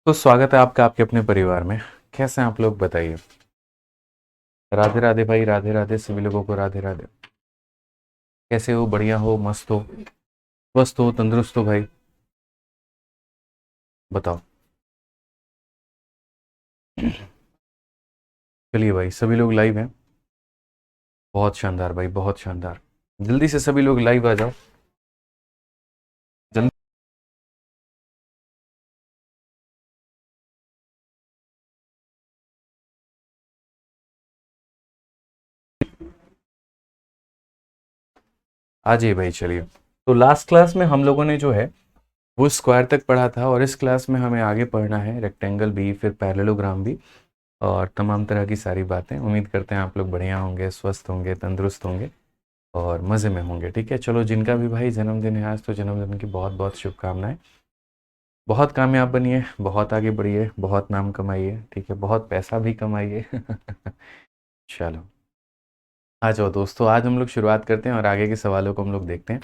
तो स्वागत है आपका आपके अपने परिवार में। कैसे हैं आप लोग बताइए। राधे राधे भाई, राधे राधे सभी लोगों को, राधे राधे। कैसे हो? बढ़िया हो? मस्त हो? स्वस्थ हो? तंदुरुस्त हो भाई? बताओ। चलिए भाई, सभी लोग लाइव हैं। बहुत शानदार भाई, बहुत शानदार। जल्दी से सभी लोग लाइव आ जाओ। जल्दी। आ जाइए भाई, चलिए। तो लास्ट क्लास में हम लोगों ने जो है वो स्क्वायर तक पढ़ा था, और इस क्लास में हमें आगे पढ़ना है रेक्टेंगल भी, फिर पैरेललोग्राम भी, और तमाम तरह की सारी बातें। उम्मीद करते हैं आप लोग बढ़िया होंगे, स्वस्थ होंगे, तंदुरुस्त होंगे और मज़े में होंगे। ठीक है, चलो। जिनका भी भाई जन्मदिन है आज, तो जन्मदिन की बहुत बहुत शुभकामनाएं। बहुत कामयाब बनिए, बहुत आगे बढ़िए, बहुत नाम कमाइए। ठीक है, बहुत पैसा भी कमाइए। चलो, आ जाओ दोस्तों, आज हम लोग शुरुआत करते हैं और आगे के सवालों को हम लोग देखते हैं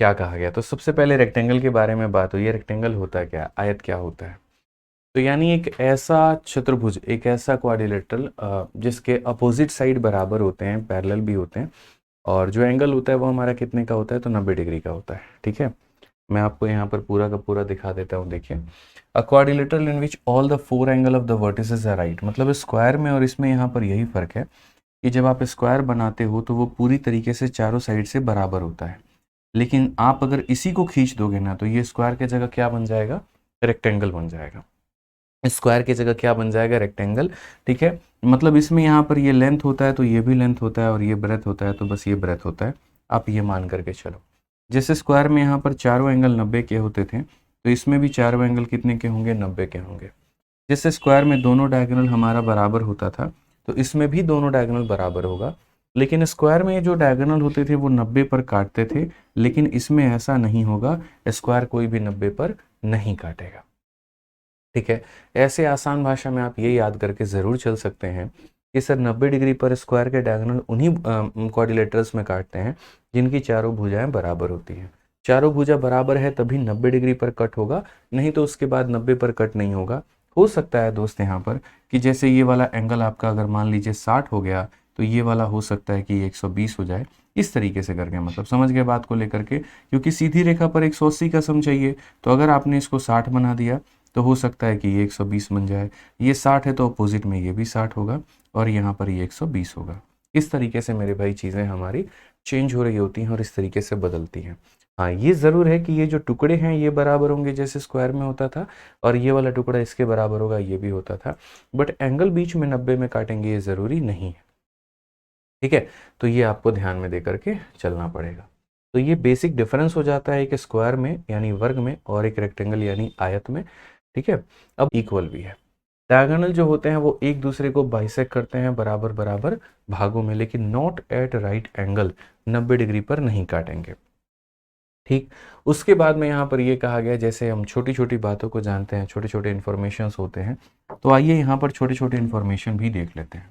क्या कहा गया। तो सबसे पहले रेक्टेंगल के बारे में बात हुई है। रेक्टेंगल होता है क्या? आयत क्या होता है? तो यानी एक ऐसा चतुर्भुज, एक ऐसा क्वाड्रिलेटरल जिसके अपोजिट साइड बराबर होते हैं, पैरेलल भी होते हैं, और जो एंगल होता है वो हमारा कितने का होता है? तो 90 डिग्री का होता है। ठीक है, मैं आपको यहाँ पर पूरा का पूरा दिखा देता हूँ। देखिए, a quadrilateral in which all the four angle of the vertices are right. मतलब स्क्वायर में और इसमें यहाँ पर यही फर्क है कि जब आप स्क्वायर बनाते हो तो वो पूरी तरीके से चारों साइड से बराबर होता है, लेकिन आप अगर इसी को खींच दोगे ना, तो ये स्क्वायर की जगह क्या बन जाएगा? रेक्टेंगल बन जाएगा। स्क्वायर की जगह क्या बन जाएगा? रेक्टेंगल। ठीक है, मतलब इसमें यहाँ पर ये लेंथ होता है तो ये भी लेंथ होता है, और ये ब्रेथ होता है तो बस ये ब्रेथ होता है। आप ये मान करके चलो। जैसे स्क्वायर में यहाँ पर चारों एंगल 90 के होते थे, तो इसमें भी चारों एंगल कितने के होंगे? 90 के होंगे। जैसे स्क्वायर में दोनों डायगोनल हमारा बराबर होता था, तो इसमें भी दोनों डायगोनल बराबर होगा। लेकिन स्क्वायर में जो डायगोनल होते थे वो 90 पर काटते थे, लेकिन इसमें ऐसा नहीं होगा। स्क्वायर कोई भी 90 पर नहीं काटेगा। ठीक है, ऐसे आसान भाषा में आप ये याद करके ज़रूर चल सकते हैं कि सर 90 डिग्री पर स्क्वायर के डायगोनल उन्हीं क्वाड्रिलेटरल्स में काटते हैं जिनकी चारों भुजाएं बराबर होती हैं। चारों भुजा बराबर है तभी 90 डिग्री पर कट होगा, नहीं तो उसके बाद 90 पर कट नहीं होगा। हो सकता है दोस्त यहाँ पर कि जैसे ये वाला एंगल आपका अगर मान लीजिए 60 हो गया, तो ये वाला हो सकता है कि 120 हो जाए। इस तरीके से करके, मतलब समझ गए बात को लेकर के, क्योंकि सीधी रेखा पर 180 का सम चाहिए। तो अगर आपने इसको 60 बना दिया तो हो सकता है कि ये 120 बन जाए। ये 60 है तो अपोजिट में ये भी 60 होगा, और यहाँ पर ये 120 होगा। इस तरीके से मेरे भाई चीज़ें हमारी चेंज हो रही होती हैं और इस तरीके से बदलती हैं। हाँ, ये ज़रूर है कि ये जो टुकड़े हैं ये बराबर होंगे जैसे स्क्वायर में होता था, और ये वाला टुकड़ा इसके बराबर होगा, ये भी होता था। बट एंगल बीच में 90 में काटेंगे ये ज़रूरी नहीं है। ठीक है, तो ये आपको ध्यान में दे करके चलना पड़ेगा। तो ये बेसिक डिफरेंस हो जाता है एक स्क्वायर में यानी वर्ग में, और एक रेक्टेंगल यानी आयत में। ठीक है, अब इक्वल भी है। डायगोनल जो होते हैं वो एक दूसरे को बाइसेक्ट करते हैं बराबर बराबर भागों में, लेकिन not at right angle, 90 degree पर नहीं काटेंगे। ठीक, उसके बाद में यहाँ पर ये कहा गया, जैसे हम छोटी छोटी बातों को जानते हैं, छोटे छोटे इन्फॉर्मेशन होते हैं, तो आइए यहाँ पर छोटे छोटे इन्फॉर्मेशन भी देख लेते हैं।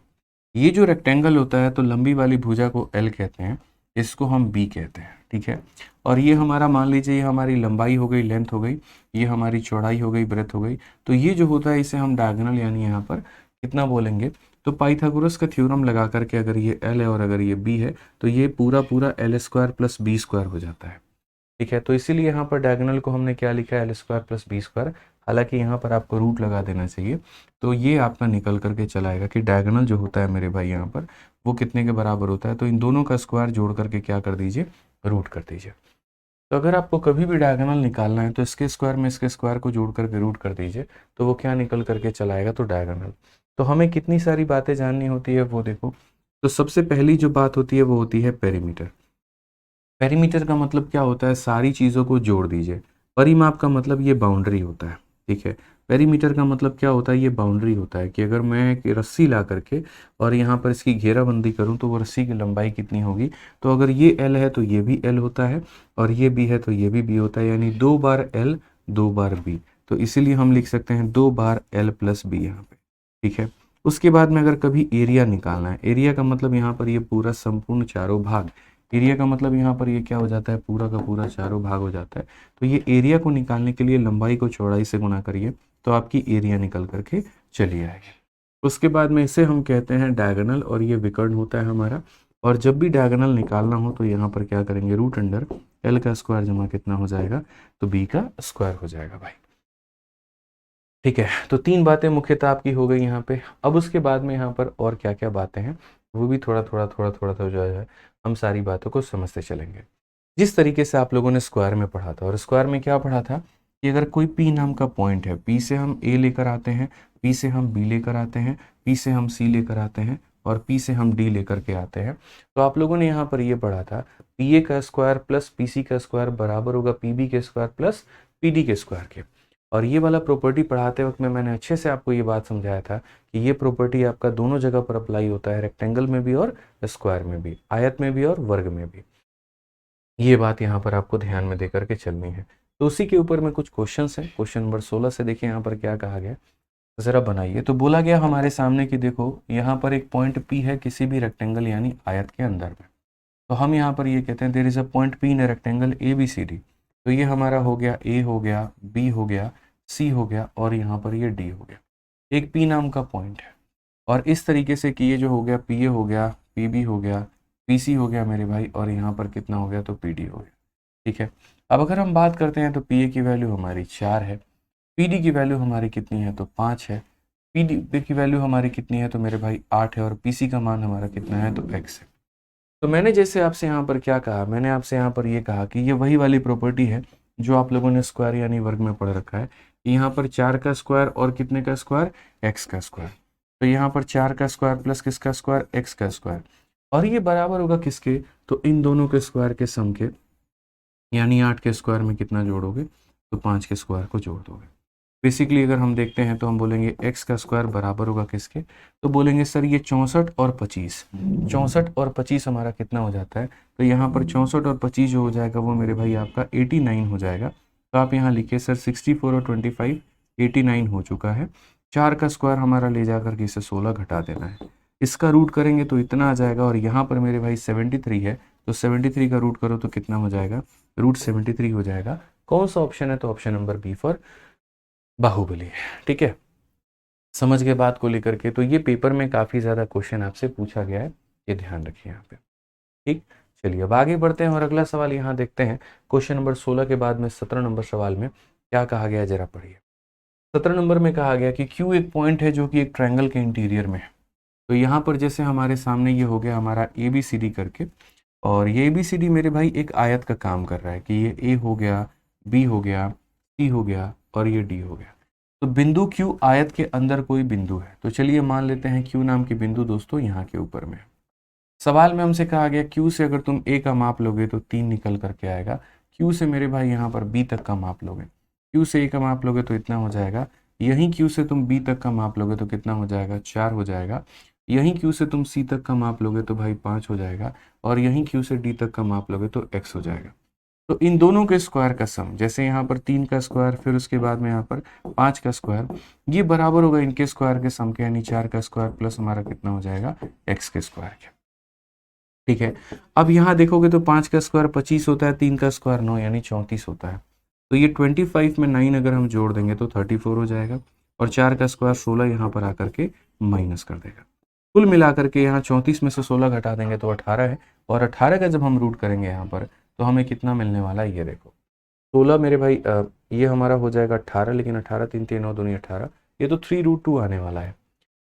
ये जो रेक्टेंगल होता है तो लंबी वाली भुजा को एल कहते हैं, इसको हम बी कहते हैं। ठीक है, और ये हमारा मान लीजिए ये हमारी लंबाई हो गई, लेंथ हो गई, ये हमारी चौड़ाई हो गई, ब्रेथ हो गई। तो ये जो होता है इसे हम डायगोनल यानी यहाँ पर कितना बोलेंगे? तो पाइथागोरस का थ्योरम लगा करके अगर ये एल है और अगर ये बी है, तो ये पूरा पूरा L square plus B square हो जाता है। ठीक है, तो इसीलिए यहाँ पर डायगोनल को हमने क्या लिखा है? L square plus B square. हालांकि यहाँ पर आपको रूट लगा देना चाहिए, तो ये आपका निकल करके चला आएगा कि डायगोनल जो होता है मेरे भाई यहाँ पर वो कितने के बराबर होता है? तो इन दोनों का स्क्वायर जोड़ करके क्या कर दीजिए? रूट कर दीजिए। तो अगर आपको कभी भी डायगोनल निकालना है तो इसके स्क्वायर में इसके स्क्वायर को जोड़ करके रूट कर दीजिए, तो वो क्या निकल करके चला आएगा? तो डायगोनल। तो हमें कितनी सारी बातें जाननी होती है वो देखो। तो सबसे पहली जो बात होती है वो होती है पेरीमीटर। पेरीमीटर का मतलब क्या होता है? सारी चीज़ों को जोड़ दीजिए। परिमाप का मतलब ये बाउंड्री होता है। ठीक है, पेरीमीटर का मतलब क्या होता है? ये बाउंड्री होता है कि अगर मैं एक रस्सी ला करके और यहाँ पर इसकी घेराबंदी करूँ तो वो रस्सी की लंबाई कितनी होगी? तो अगर ये एल है तो ये भी एल होता है, और ये बी है तो ये भी बी होता है, यानी 2 बार एल 2 बार बी। तो इसीलिए हम लिख सकते हैं 2 बार एल प्लस बी यहाँ पे। ठीक है, उसके बाद में अगर कभी एरिया निकालना है, एरिया का मतलब यहाँ पर ये पूरा संपूर्ण चारों भाग, एरिया का मतलब यहाँ पर ये क्या हो जाता है? पूरा का पूरा चारों भाग हो जाता है। तो ये एरिया को निकालने के लिए लंबाई को चौड़ाई से गुणा करिए, तो आपकी एरिया निकल करके चली आएगी। उसके बाद में इसे हम कहते हैं डायगोनल और ये विकर्ण होता है हमारा। और जब भी डायगोनल निकालना हो तो यहाँ पर क्या करेंगे, रूट अंडर एल का स्क्वायर जमा कितना हो जाएगा, तो बी का स्क्वायर हो जाएगा भाई। ठीक है, तो 3 बातें मुख्यतः आपकी हो गई यहाँ पे। अब उसके बाद में यहाँ पर और क्या क्या बातें हैं वो भी थोड़ा थोड़ा जो है हम सारी बातों को समझते चलेंगे। जिस तरीके से आप लोगों ने स्क्वायर में पढ़ा था, और स्क्वायर में क्या पढ़ा था कि अगर कोई पी नाम का पॉइंट है, पी से हम ए लेकर आते हैं, पी से हम बी लेकर आते हैं, पी से हम सी लेकर आते हैं और पी से हम डी लेकर के आते हैं, तो आप लोगों ने यहाँ पर ये पढ़ा था पी ए का स्क्वायर प्लस पी सी का स्क्वायर बराबर होगा पी बी के स्क्वायर प्लस पी डी के स्क्वायर के। और ये वाला प्रॉपर्टी पढ़ाते वक्त में मैंने अच्छे से आपको ये बात समझाया था कि ये प्रॉपर्टी आपका दोनों जगह पर अप्लाई होता है, रेक्टेंगल में भी और स्क्वायर में भी, आयत में भी और वर्ग में भी। ये बात यहाँ पर आपको ध्यान में देकर के चलनी है। तो उसी के ऊपर में कुछ क्वेश्चंस हैं। क्वेश्चन नंबर 16 से देखिए यहाँ पर क्या कहा गया, जरा बनाइए। तो बोला गया हमारे सामने कि देखो यहाँ पर एक पॉइंट P है किसी भी रेक्टेंगल यानी आयत के अंदर में। तो हम यहाँ पर ये कहते हैं there is a point P in rectangle ABCD। तो ये हमारा हो गया A हो गया, B हो गया, C हो गया और यहाँ पर ये D हो गया। एक P नाम का पॉइंट है और इस तरीके से कि ये जो हो गया PA हो गया, PB हो गया, PC हो गया मेरे भाई, और यहाँ पर कितना हो गया, तो PD हो गया। ठीक है, अब अगर हम बात करते हैं तो PA की वैल्यू हमारी 4 है, PD की वैल्यू हमारी कितनी है, तो 5 है, PD की वैल्यू हमारी कितनी है, तो मेरे भाई 8 है, और PC का मान हमारा कितना है, तो x है। तो मैंने जैसे आपसे यहाँ पर क्या कहा, मैंने आपसे यहाँ पर ये कहा कि ये वही वाली प्रॉपर्टी है जो आप लोगों ने स्क्वायर यानी वर्ग में पढ़ रखा है। यहाँ पर 4 का स्क्वायर और कितने का स्क्वायर, x का स्क्वायर। तो यहाँ पर 4 का स्क्वायर प्लस किसका स्क्वायर, x का स्क्वायर, और ये बराबर होगा किसके, तो इन दोनों के स्क्वायर के सम के, यानी 8 के स्क्वायर में कितना जोड़ोगे, तो 5 के स्क्वायर को जोड़ दोगे। बेसिकली अगर हम देखते हैं तो हम बोलेंगे x का स्क्वायर बराबर होगा किसके, तो बोलेंगे सर ये 64 और 25, 64 और 25 हमारा कितना हो जाता है, तो यहाँ पर 64 और 25 जो हो जाएगा वो मेरे भाई आपका 89 हो जाएगा। तो आप यहाँ लिखिए सर 64 और 25 89 हो चुका है। 4 का स्क्वायर हमारा ले जाकर के इसे 16 घटा देना है, इसका रूट करेंगे तो इतना आ जाएगा, और यहाँ पर मेरे भाई 73 है, तो 73 का रूट करो तो कितना हो जाएगा, रूट 73 हो जाएगा। कौन सा ऑप्शन है, तो option number B for Baahubali है। ठीक है, समझ गए बात को लेकर के। तो ये पेपर में काफ़ी ज़्यादा क्वेश्चन आपसे पूछा गया है, ये ध्यान रखिए यहाँ पे। ठीक, चलिए अब आगे बढ़ते हैं और अगला सवाल यहाँ देखते हैं। क्वेश्चन नंबर 16 के बाद में 17 नंबर सवाल में क्या कहा गया, जरा पढ़िए। 17 नंबर में कहा गया कि क्यू एक पॉइंट है जो कि एक ट्रायंगल के इंटीरियर में है। तो यहाँ पर जैसे हमारे सामने ये हो गया हमारा ABCD करके, और ये ABCD मेरे भाई एक आयत का काम कर रहा है कि ये A हो गया, B हो गया, C हो गया और ये D हो गया। तो बिंदु Q आयत के अंदर कोई बिंदु है, तो चलिए मान लेते हैं Q नाम की बिंदु दोस्तों यहाँ के ऊपर में। सवाल में हमसे कहा गया Q से अगर तुम A का माप लोगे तो 3 निकल करके आएगा। Q से मेरे भाई यहाँ पर B तक का माप लोगे, Q से A का माप लोगे तो इतना हो जाएगा। यहीं Q से तुम B तक का माप लोगे तो कितना हो जाएगा, 4 हो जाएगा। यहीं Q से तुम C तक का माप लोगे तो भाई 5 हो जाएगा, और यहीं Q से D तक का माप लोगे तो x हो जाएगा। तो इन दोनों के स्क्वायर का सम, जैसे यहाँ पर 3 का स्क्वायर फिर उसके बाद में यहाँ पर 5 का स्क्वायर, ये बराबर होगा इनके स्क्वायर के सम के, यानी 4 का स्क्वायर प्लस हमारा कितना हो जाएगा, x के स्क्वायर के। ठीक है, अब यहाँ देखोगे तो 5 का स्क्वायर 25 होता है, 3 का स्क्वायर 9 यानी 34 होता है। तो ये 25 में 9 अगर हम जोड़ देंगे तो 34 हो जाएगा, और 4 का स्क्वायर 16 यहाँ पर आकर के माइनस कर देगा। कुल मिलाकर के यहाँ 34 में से 16 घटा देंगे तो 18 है, और 18 का जब हम रूट करेंगे यहाँ पर तो हमें कितना मिलने वाला है, ये देखो 16 मेरे भाई, ये हमारा हो जाएगा 18, लेकिन 18 3 3 9 दूनी 18, ये तो 3√2 आने वाला है।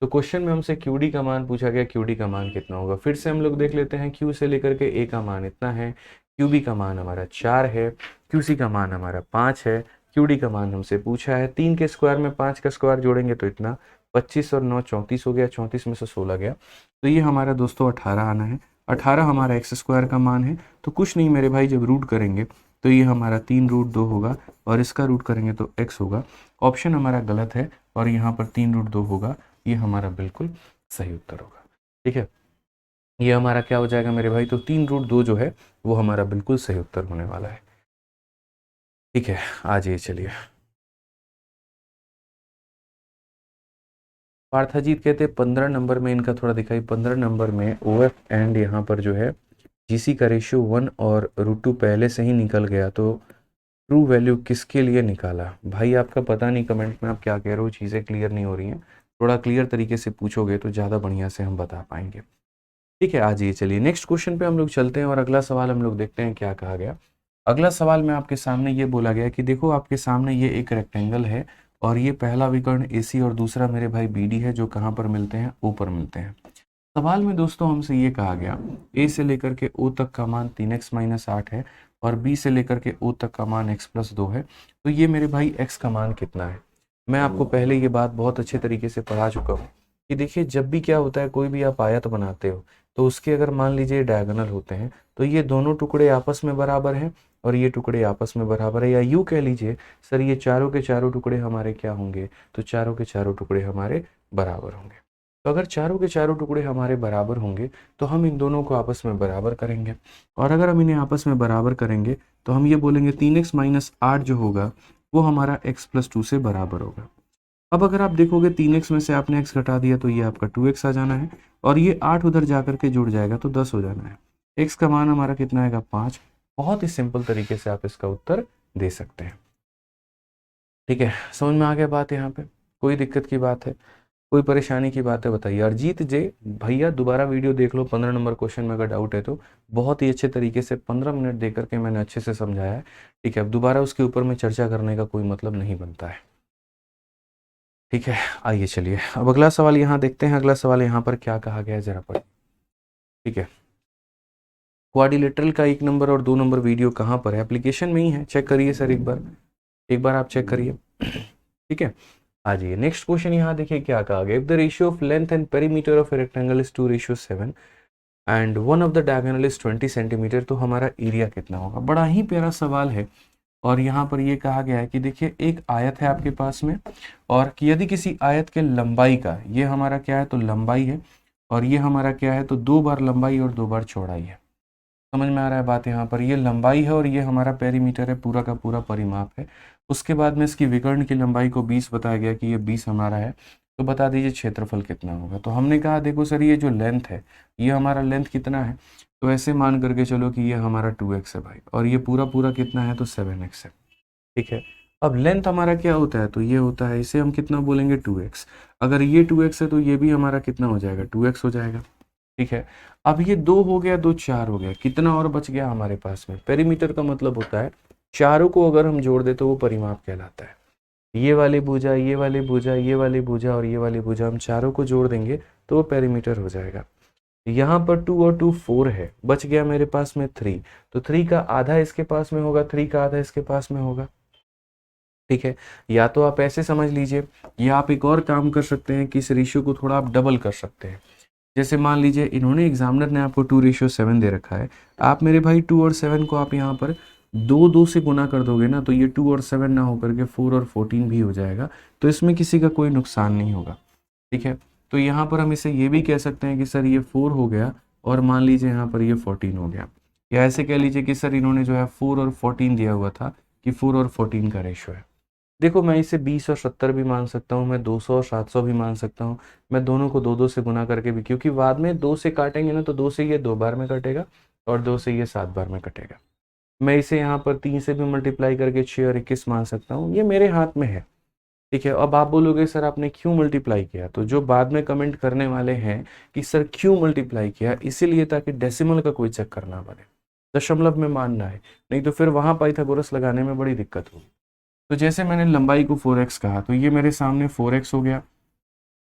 तो क्वेश्चन में हमसे QD का मान पूछा गया, QD का मान कितना होगा। फिर से हम लोग देख लेते हैं, Q से लेकर के A का मान इतना है, QB का मान हमारा 4 है, QC का मान हमारा 5 है, QD का मान हमसे पूछा है। 3 के स्क्वायर में 5 का स्क्वायर जोड़ेंगे तो इतना 25 और 9 34 हो गया, 34 में से 16 गया, तो ये हमारा दोस्तों 18 आना है। 18 हमारा x स्क्वायर का मान है, तो कुछ नहीं मेरे भाई, जब रूट करेंगे तो ये हमारा 3√2 होगा, और इसका रूट करेंगे तो x होगा। ऑप्शन हमारा गलत है, और यहाँ पर 3√2 होगा, ये हमारा बिल्कुल सही उत्तर होगा। ठीक है, ये हमारा क्या हो जाएगा मेरे भाई, तो 3√2 जो है वो हमारा बिल्कुल सही उत्तर होने वाला है। ठीक है, आ जाइए चलिए। पार्थाजीत कहते हैं 15 नंबर में इनका थोड़ा दिखाई, 15 नंबर में OF एंड यहाँ पर जो है GC का रेशियो 1 और √2 पहले से ही निकल गया, तो ट्रू वैल्यू किसके लिए निकाला? भाई आपका पता नहीं कमेंट में आप क्या कह रहे हो, चीज़ें क्लियर नहीं हो रही हैं। थोड़ा क्लियर तरीके से पूछोगे तो ज़्यादा बढ़िया से हम बता पाएंगे। ठीक है, आज ये चलिए नेक्स्ट क्वेश्चन पे हम लोग चलते हैं और अगला सवाल हम लोग देखते हैं क्या कहा गया। अगला सवाल में आपके सामने ये बोला गया कि देखो आपके सामने ये एक रेक्टेंगल है और ये पहला विकर्ण AC और दूसरा मेरे भाई BD है, जो कहाँ पर मिलते हैं? ऊपर मिलते हैं। सवाल में दोस्तों हमसे ये कहा गया A से लेकर के O तक का मान 3x-8 है और B से लेकर के O तक का मान x+2 है। तो ये मेरे भाई x का मान कितना है? मैं आपको पहले ये बात बहुत अच्छे तरीके से पढ़ा चुका हूँ कि देखिए जब भी क्या होता है, कोई भी आप आयत बनाते हो तो उसके अगर मान लीजिए डायगोनल होते हैं तो ये दोनों टुकड़े आपस में बराबर हैं और ये टुकड़े आपस में बराबर है, या यूँ कह लीजिए सर ये चारों के चारों टुकड़े हमारे क्या होंगे? तो चारों के चारों टुकड़े हमारे बराबर होंगे। तो अगर चारों के चारों टुकड़े हमारे बराबर होंगे तो हम इन दोनों को आपस में बराबर करेंगे, और अगर हम इन्हें आपस में बराबर करेंगे तो हम ये बोलेंगे 3x-8 जो होगा वो हमारा x+2 से बराबर होगा। अब अगर आप देखोगे 3x में से आपने x घटा दिया तो ये आपका 2x आ जाना है, और ये 8 उधर जाकर के जुड़ जाएगा तो 10 हो जाना है। x का मान हमारा कितना आएगा? 5। बहुत ही सिंपल तरीके से आप इसका उत्तर दे सकते हैं। ठीक है, समझ में आ गया बात? यहाँ पे कोई दिक्कत की बात है, कोई परेशानी की बात है बताइए। अरजीत जे भैया दोबारा वीडियो देख लो, 15 नंबर क्वेश्चन में अगर डाउट है तो बहुत ही अच्छे तरीके से 15 मिनट दे करके मैंने अच्छे से समझाया है। ठीक है, अब दोबारा उसके ऊपर में चर्चा करने का कोई मतलब नहीं बनता है। ठीक है, आइए चलिए अब अगला सवाल यहाँ देखते हैं। अगला सवाल यहाँ पर क्या कहा गया है जरा पढ़िए। ठीक है, क्वाड्रिलेटरल का 1 नंबर और 2 नंबर वीडियो कहाँ पर है? एप्लीकेशन में ही है, चेक करिए सर एक बार आप चेक करिए। ठीक है, आ जाइए नेक्स्ट क्वेश्चन यहाँ देखिए क्या कहा गया। If the ratio of length and perimeter of a rectangle is 2:7 and one of the diagonal is 20 centimetre, तो हमारा एरिया कितना होगा? बड़ा ही प्यारा सवाल है। और यहाँ पर ये कहा गया है कि देखिए एक आयत है आपके पास में, और कि यदि किसी आयत के लंबाई का, ये हमारा क्या है? तो लंबाई है, और ये हमारा क्या है? तो 2 बार लंबाई और 2 बार चौड़ाई है। समझ में आ रहा है बात? यहाँ पर ये लंबाई है और ये हमारा पेरीमीटर है, पूरा का पूरा परिमाप है। उसके बाद में इसकी विकर्ण की लंबाई को 20 बताया गया कि ये 20 हमारा है। तो बता दीजिए क्षेत्रफल कितना होगा? तो हमने कहा देखो सर ये जो लेंथ है, ये हमारा लेंथ कितना है? तो ऐसे मान करके चलो कि ये हमारा 2x है भाई, और ये पूरा पूरा कितना है? तो 7x है। ठीक है, अब लेंथ हमारा क्या होता है? तो ये होता है, इसे हम कितना बोलेंगे? 2x। अगर ये 2x है तो ये भी हमारा कितना हो जाएगा? 2x हो जाएगा। ठीक है, अब ये 2 हो गया, 2 4 हो गया, कितना और बच गया हमारे पास में? पेरीमीटर का मतलब होता है चारों को अगर हम जोड़ दे तो वो परिमाप कहलाता है। ये वाली भुजा, ये वाली भुजा, ये वाली भुजा और ये वाली भुजा, हम चारों को जोड़ देंगे तो वो पेरीमीटर हो जाएगा। यहाँ पर 2 और 2 4 है, बच गया मेरे पास में 3। तो 3 का आधा इसके पास में होगा, 3 का आधा इसके पास में होगा। ठीक है, या तो आप ऐसे समझ लीजिए, या आप एक और काम कर सकते हैं कि इस रेशियो को थोड़ा आप डबल कर सकते हैं। जैसे मान लीजिए इन्होंने, एग्जामिनर ने आपको 2:7 दे रखा है, आप मेरे भाई 2 और 7 को आप यहाँ पर 2 से गुना कर दोगे ना, तो ये 2 और 7 ना होकर के 4 और 14 भी हो जाएगा। तो इसमें किसी का कोई नुकसान नहीं होगा। ठीक है, तो यहाँ पर हम इसे ये भी कह सकते हैं कि सर ये 4 हो गया और मान लीजिए यहाँ पर ये 14 हो गया, या ऐसे कह लीजिए कि सर इन्होंने जो है 4 और 14 दिया हुआ था कि 4 और 14 का रेशो है। देखो मैं इसे 20 और 70 भी मान सकता हूँ, मैं 200 और 700 भी मान सकता हूँ, मैं दोनों को 2 से गुना करके भी, क्योंकि बाद में 2 से काटेंगे ना तो 2 से ये 2 बार में कटेगा और 2 से ये 7 बार में कटेगा। मैं इसे यहाँ पर 3 से भी मल्टीप्लाई करके 6 और 21 मान सकता हूँ, ये मेरे हाथ में है। ठीक है, अब आप बोलोगे सर आपने क्यों मल्टीप्लाई किया? तो जो बाद में कमेंट करने वाले हैं कि सर क्यों मल्टीप्लाई किया, इसीलिए ताकि डेसिमल का कोई चक्कर ना बने, दशमलव में मानना है, नहीं तो फिर वहां पाइथागोरस लगाने में बड़ी दिक्कत होगी। तो जैसे मैंने लंबाई को 4x कहा, तो ये मेरे सामने 4x हो गया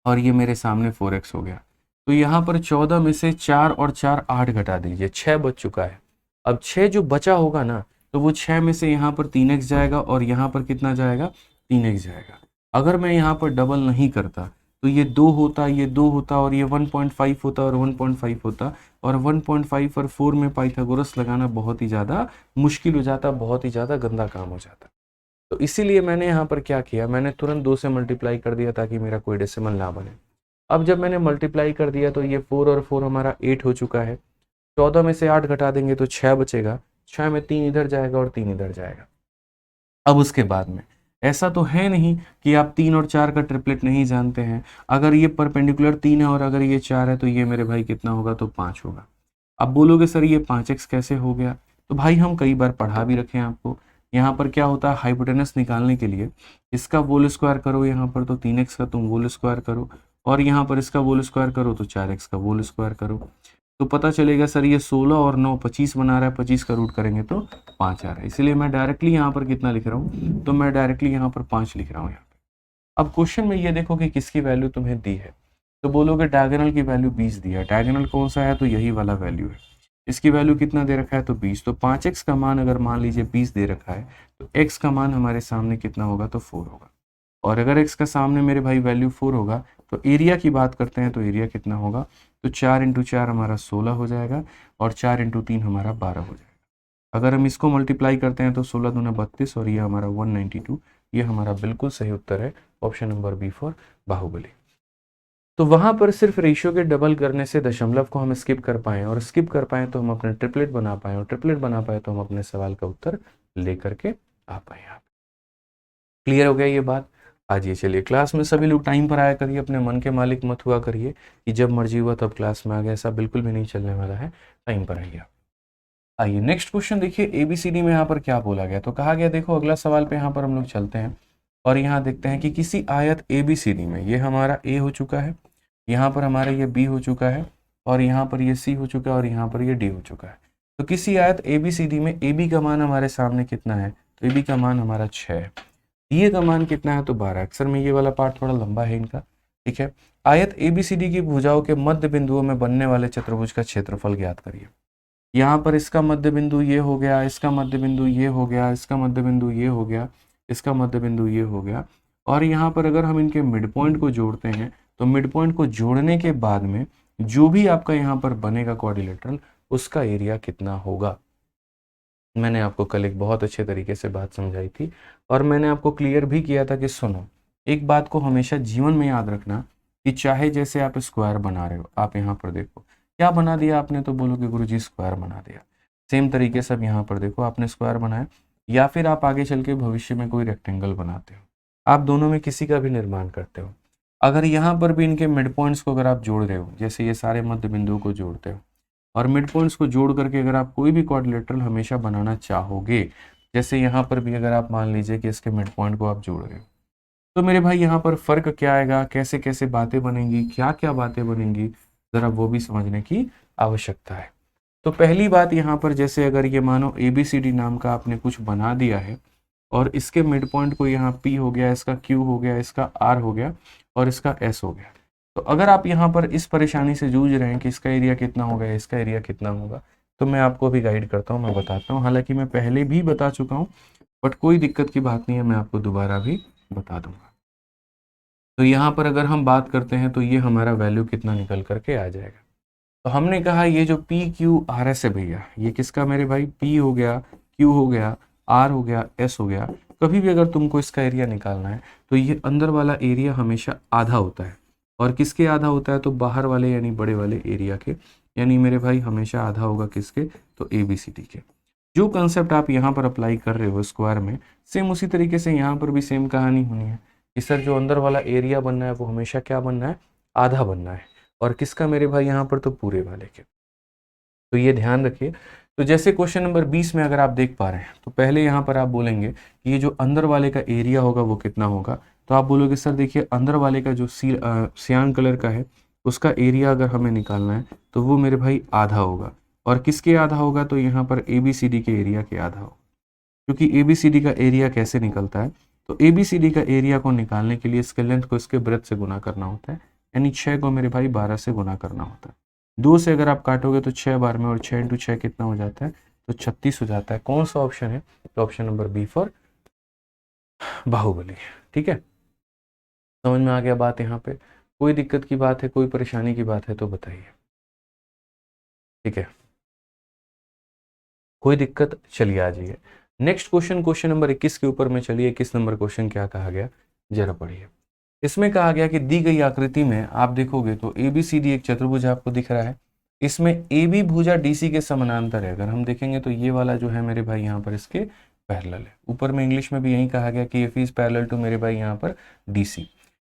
और ये मेरे सामने 4x हो गया। तो यहाँ पर 14 में से 4 और 4 8 घटा दीजिए, 6 बच चुका है। अब 6 जो बचा होगा ना, तो वो 6 में से यहाँ पर 3x जाएगा और यहाँ पर कितना जाएगा? 3x जाएगा। अगर मैं यहाँ पर डबल नहीं करता तो ये 2 होता, ये 2 होता और ये 1.5 होता और 1.5 होता, और 1.5 और 4 में पाइथागोरस लगाना बहुत ही ज़्यादा मुश्किल हो जाता, बहुत ही ज़्यादा गंदा काम हो जाता। तो इसीलिए मैंने यहाँ पर क्या किया, मैंने तुरंत 2 से मल्टीप्लाई कर दिया ताकि मेरा कोई डेसिमल ना बने। अब जब मैंने मल्टीप्लाई कर दिया तो ये 4 और 4 हमारा 8 हो चुका है। 14 में से 8 घटा देंगे तो 6 बचेगा, 6 में 3 इधर जाएगा और 3 इधर जाएगा। अब उसके बाद में ऐसा तो है नहीं कि आप 3 और 4 का ट्रिपलेट नहीं जानते हैं। अगर ये परपेंडिकुलर 3 है और अगर ये 4 है तो ये मेरे भाई कितना होगा? तो 5 होगा। अब बोलोगे सर ये 5x कैसे हो गया? तो भाई हम कई बार पढ़ा भी रखे हैं आपको, यहाँ पर क्या होता है, हाइपोटेनस निकालने के लिए इसका होल स्क्वायर करो यहाँ पर तो 3x का तुम होल स्क्वायर करो, और यहाँ पर इसका होल स्क्वायर करो तो 4x का होल स्क्वायर करो, तो पता चलेगा सर ये 16 और 9 25 बना रहा है, 25 का रूट करेंगे तो 5 आ रहा है। इसलिए मैं डायरेक्टली यहाँ पर कितना लिख रहा हूँ, तो मैं डायरेक्टली यहाँ पर 5 लिख रहा हूँ यहाँ पे। अब क्वेश्चन में ये देखो कि किसकी वैल्यू तुम्हें दी है, तो बोलोगे डायगोनल की वैल्यू 20 दिया है। डायगोनल कौन सा है, तो यही वाला वैल्यू है। इसकी वैल्यू कितना दे रखा है, तो 20। तो 5x का मान अगर मान लीजिए 20 दे रखा है तो x का मान हमारे सामने कितना होगा, तो 4 होगा। और अगर x का सामने मेरे भाई वैल्यू 4 होगा तो एरिया की बात करते हैं, तो एरिया कितना होगा, तो 4 × 4 हमारा 16 हो जाएगा, और 4 × 3 हमारा 12 हो जाएगा। अगर हम इसको मल्टीप्लाई करते हैं तो 16 दूना 32 और ये हमारा 192, ये हमारा बिल्कुल सही उत्तर है, option number B for Baahubali. तो वहां पर सिर्फ रेशियो के डबल करने से दशमलव को हम स्किप कर पाए, और स्किप कर पाए तो हम अपने ट्रिपलेट बना पाए, और ट्रिपलेट बना पाए तो हम अपने सवाल का उत्तर लेकर के आ पाए। यहाँ क्लियर हो गया ये बात। आज ये चलिए क्लास में सभी लोग टाइम पर आया करिए, अपने मन के मालिक मत हुआ करिए कि जब मर्जी हुआ तब क्लास में आ गया, ऐसा बिल्कुल भी नहीं चलने वाला है, टाइम पर आइए। आइए नेक्स्ट क्वेश्चन देखिए, ABCD में यहाँ पर क्या बोला गया, तो कहा गया देखो अगला सवाल पे यहाँ पर हम लोग चलते हैं और यहाँ देखते हैं कि किसी आयत ABCD में ये हमारा A हो चुका है, यहाँ पर हमारा ये B हो चुका है, और यहाँ पर ये C हो चुका है, और यहाँ पर ये D हो चुका है। तो किसी आयत ABCD में AB का मान हमारे सामने कितना है, तो AB का मान हमारा 6 है, DA का मान कितना है, तो 12। अक्सर में ये वाला पार्ट थोड़ा लंबा है इनका, ठीक है। आयत ABCD की भुजाओं के मध्य बिंदुओं में बनने वाले चतुर्भुज का क्षेत्रफल ज्ञात करिए। यहाँ पर इसका मध्य बिंदु ये हो गया, इसका मध्य बिंदु ये हो गया, इसका मध्य बिंदु ये हो गया, इसका मध्य बिंदु ये हो गया, और यहाँ पर अगर हम इनके मिड पॉइंट को जोड़ते हैं तो मिड पॉइंट को जोड़ने के बाद में जो भी आपका यहाँ पर बनेगा क्वाड्रिलेटरल, उसका एरिया कितना होगा। मैंने आपको कल एक बहुत अच्छे तरीके से बात समझाई थी, और मैंने आपको क्लियर भी किया था कि सुनो, एक बात को हमेशा जीवन में याद रखना कि चाहे जैसे आप स्क्वायर बना रहे हो, आप यहाँ पर देखो क्या बना दिया आपने, तो बोलोगे गुरुजी स्क्वायर बना दिया। सेम तरीके से अब यहाँ पर देखो आपने स्क्वायर बनाया, या फिर आप आगे चल के भविष्य में कोई रेक्टेंगल बनाते हो, आप दोनों में किसी का भी निर्माण करते हो। अगर यहाँ पर भी इनके मिड पॉइंट्स को अगर आप जोड़ रहे हो, जैसे ये सारे मध्य बिंदुओं को जोड़ते हो, और मिड पॉइंट्स को जोड़ करके अगर आप कोई भी क्वाड्रिलेटरल हमेशा बनाना चाहोगे, जैसे यहाँ पर भी अगर आप मान लीजिए कि इसके मिड पॉइंट को आप जोड़ रहे हो, तो मेरे भाई यहाँ पर फर्क क्या आएगा, कैसे कैसे बातें बनेंगी, क्या क्या बातें बनेंगी, जरा वो भी समझने की आवश्यकता है। तो पहली बात यहाँ पर, जैसे अगर ये मानो ABCD नाम का आपने कुछ बना दिया है, और इसके मिड पॉइंट को यहाँ P हो गया, इसका Q हो गया, इसका R हो गया, और इसका S हो गया, तो अगर आप यहाँ पर इस परेशानी से जूझ रहे हैं कि इसका एरिया कितना होगा, इसका एरिया कितना होगा, तो मैं आपको भी गाइड करता हूँ, मैं बताता हूँ। हालांकि मैं पहले भी बता चुका हूँ, बट कोई दिक्कत की बात नहीं है, मैं आपको दोबारा भी बता दूंगा। तो यहाँ पर अगर हम बात करते हैं तो ये हमारा वैल्यू कितना निकल करके आ जाएगा। तो हमने कहा ये जो PQRS है भैया, ये किसका मेरे भाई, P हो गया, Q हो गया, R हो गया, S हो गया। कभी भी अगर तुमको इसका एरिया निकालना है तो ये अंदर वाला एरिया हमेशा आधा होता है, और किसके आधा होता है, तो बाहर वाले यानी बड़े वाले एरिया के, यानी मेरे भाई हमेशा आधा होगा किसके, तो ABCD के। जो कंसेप्ट आप यहाँ पर अप्लाई कर रहे हो स्क्वायर में, सेम उसी तरीके से यहाँ पर भी सेम कहानी होनी है कि सर जो अंदर वाला एरिया बनना है वो हमेशा क्या बनना है, आधा बनना है, और किसका मेरे भाई यहाँ पर, तो पूरे वाले के। तो ये ध्यान रखिए। तो जैसे क्वेश्चन नंबर 20 में अगर आप देख पा रहे हैं, तो पहले यहाँ पर आप बोलेंगे कि ये जो अंदर वाले का एरिया होगा वो कितना होगा, तो आप बोलोगे सर देखिए अंदर वाले का जो सियान कलर का है उसका एरिया अगर हमें निकालना है तो वो मेरे भाई आधा होगा, और किसके आधा होगा, तो यहाँ पर ABCD के एरिया के आधा होगा। क्योंकि ABCD का एरिया कैसे निकलता है, तो ABCD का एरिया को निकालने के लिए इसके लेंथ को इसके ब्रेथ से गुना करना होता है, यानी 6 को मेरे भाई 12 से गुना करना होता है। 2 से अगर आप काटोगे तो 6 बार में, और 6 × 6 कितना हो जाता है, तो 36 हो जाता है। कौन सा ऑप्शन है, तो option number B for Baahubali. ठीक है, समझ में आ गया बात। यहाँ पे कोई दिक्कत की बात है, कोई परेशानी की बात है तो बताइए। ठीक है, कोई दिक्कत, चलिए आ जाइए नेक्स्ट क्वेश्चन, क्वेश्चन नंबर 21 के ऊपर में चलिए। 21 नंबर क्वेश्चन क्या कहा गया, जरा पढ़िए। इसमें कहा गया कि दी गई आकृति में आप देखोगे तो ABCD एक चतुर्भुज आपको दिख रहा है, इसमें AB भुजा DC के समानांतर है। अगर हम देखेंगे तो ये वाला जो है मेरे भाई यहाँ पर इसके पैरेलल है। ऊपर में इंग्लिश में भी यही कहा गया कि AF इज पैरेलल टू मेरे भाई यहाँ पर DC,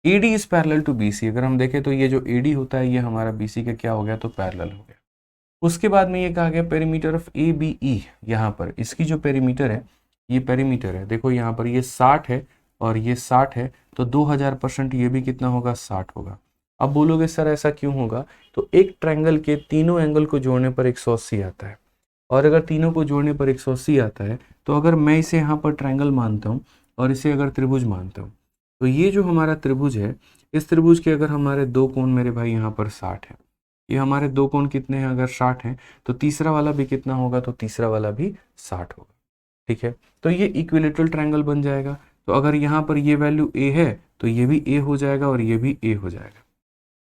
AD is parallel to BC। अगर हम देखें तो ये जो AD होता है ये हमारा BC का क्या हो गया, तो पैरेलल हो गया। उसके बाद में ये कहा गया पेरीमीटर ऑफ ABE, यहाँ पर इसकी जो पेरीमीटर है ये पेरीमीटर है, देखो यहाँ पर ये 60 है और ये 60 है, तो 2000% ये भी कितना होगा, 60 होगा। अब बोलोगे सर ऐसा क्यों होगा, तो एक ट्रायंगल के तीनों एंगल को जोड़ने पर 180 आता है, और अगर तीनों को जोड़ने पर 180 आता है, तो अगर मैं इसे यहाँ पर ट्रायंगल मानता हूँ और इसे अगर त्रिभुज मानता हूँ, तो ये जो हमारा त्रिभुज है, इस त्रिभुज के अगर हमारे दो कोण मेरे भाई यहाँ पर 60 है, ये हमारे दो कोण कितने हैं, अगर 60 हैं, तो तीसरा वाला भी कितना होगा, तो तीसरा वाला भी 60 होगा। ठीक है, तो ये इक्विलेटरल ट्रायंगल बन जाएगा। तो अगर यहाँ पर ये वैल्यू a है, तो ये भी a हो जाएगा और ये भी a हो जाएगा।